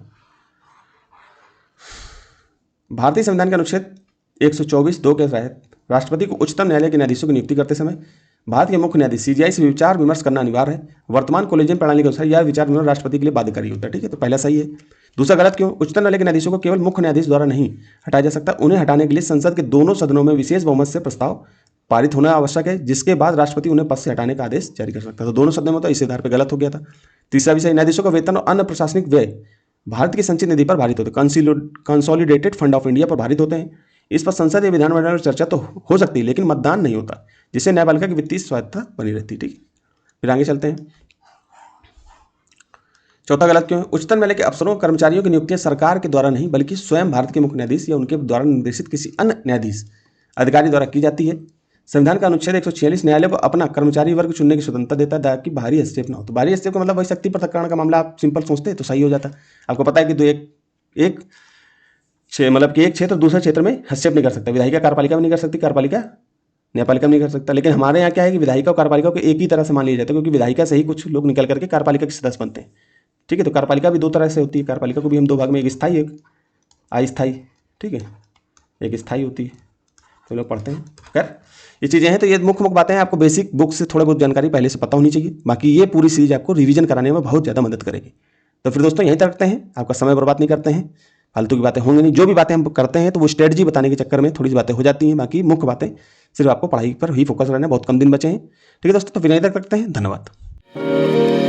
भारतीय संविधान के अनुच्छेद 124(2) के तहत राष्ट्रपति को उच्चतम न्यायालय के न्यायाधीशों की नियुक्ति करते समय भारत के मुख्य न्यायाधीश CJI से विचार विमर्श करना अनिवार्य है। वर्तमान कोलेजियम प्रणाली के अनुसार यह विचार विमर्श राष्ट्रपति के लिए बाध्यकारी होता है। ठीक है, तो पहला सही है। दूसरा गलत क्यों? उच्चतम न्यायालय के न्यायाधीशों को केवल मुख्य न्यायाधीश द्वारा नहीं हटाया जा सकता, उन्हें हटाने के लिए संसद के दोनों सदनों में विशेष बहुमत से प्रस्ताव पारित होना आवश्यक है, जिसके बाद राष्ट्रपति उन्हें पद से हटाने का आदेश जारी कर सकता है। तो दोनों सदनों में, तो इस आधार पर गलत हो गया था। तीसरा विषय, न्यायाधीशों का वेतन और अन्य प्रशासनिक व्यय भारत की संचित निधि पर भारित होते हैं, कंसोलिडेटेड फंड ऑफ इंडिया पर भारित होते हैं। इस पर संसद या विधानमंडल में चर्चा तो हो सकती है, लेकिन मतदान नहीं होता, जिससे न्यायपालिका की वित्तीय स्वायत्तता बनी रहती है। ठीक, फिर आगे चलते हैं। चौथा गलत क्यों है? उच्चतम न्यायालय के अफसरों और कर्मचारियों की नियुक्तियां सरकार के द्वारा नहीं, बल्कि स्वयं भारत के मुख्य न्यायाधीश या उनके द्वारा निर्देशित किसी अन्य न्यायाधीश अधिकारी द्वारा की जाती है। संविधान का अनुच्छेद 146 न्यायालय को अपना कर्मचारी वर्ग चुनने की स्वतंत्रता देता है, ताकि बाहरी हस्तक्षेप न हो। तो बाहरी हस्तक्षेप का मतलब वही शक्ति पृथक्करण का मामला आप सिंपल सोचते हैं तो सही हो जाता। आपको पता है कि मतलब कि एक क्षेत्र दूसरे क्षेत्र में हस्तक्षेप नहीं कर सकता। विधायिका कार्यपालिका में नहीं कर सकती, कार्यपालिका न्यायपालिका में नहीं कर सकता। लेकिन हमारे यहाँ क्या है कि विधायिका और कार्यपालिका को एक ही तरह से मान लिया जाता है, क्योंकि विधायिका से ही कुछ लोग निकल करके कार्यपालिका के सदस्य बनते हैं। ठीक है, तो कार्यपालिका भी 2 तरह से होती है। कार्यपालिका को भी हम 2 भाग में, एक स्थायी एक अस्थायी। ठीक है, एक स्थायी होती है, तो लोग पढ़ते हैं। खैर ये चीज़ें हैं, तो ये मुख्य बातें हैं। आपको बेसिक बुक से थोड़ा बहुत जानकारी पहले से पता होनी चाहिए। बाकी ये पूरी सीरीज आपको रिवीजन कराने में बहुत ज़्यादा मदद करेगी। तो फिर दोस्तों यहीं तक रखते हैं, आपका समय बर्बाद नहीं करते हैं, फालतू की बातें होंगी नहीं। जो भी बातें हम करते हैं तो वो स्ट्रेटजी बताने के चक्कर में थोड़ी सी बातें हो जाती हैं, बाकी मुख्य बातें सिर्फ आपको पढ़ाई पर ही फोकस रहना है। बहुत कम दिन बचे हैं। ठीक है दोस्तों, तो फिर यहीं तक रखते हैं। धन्यवाद।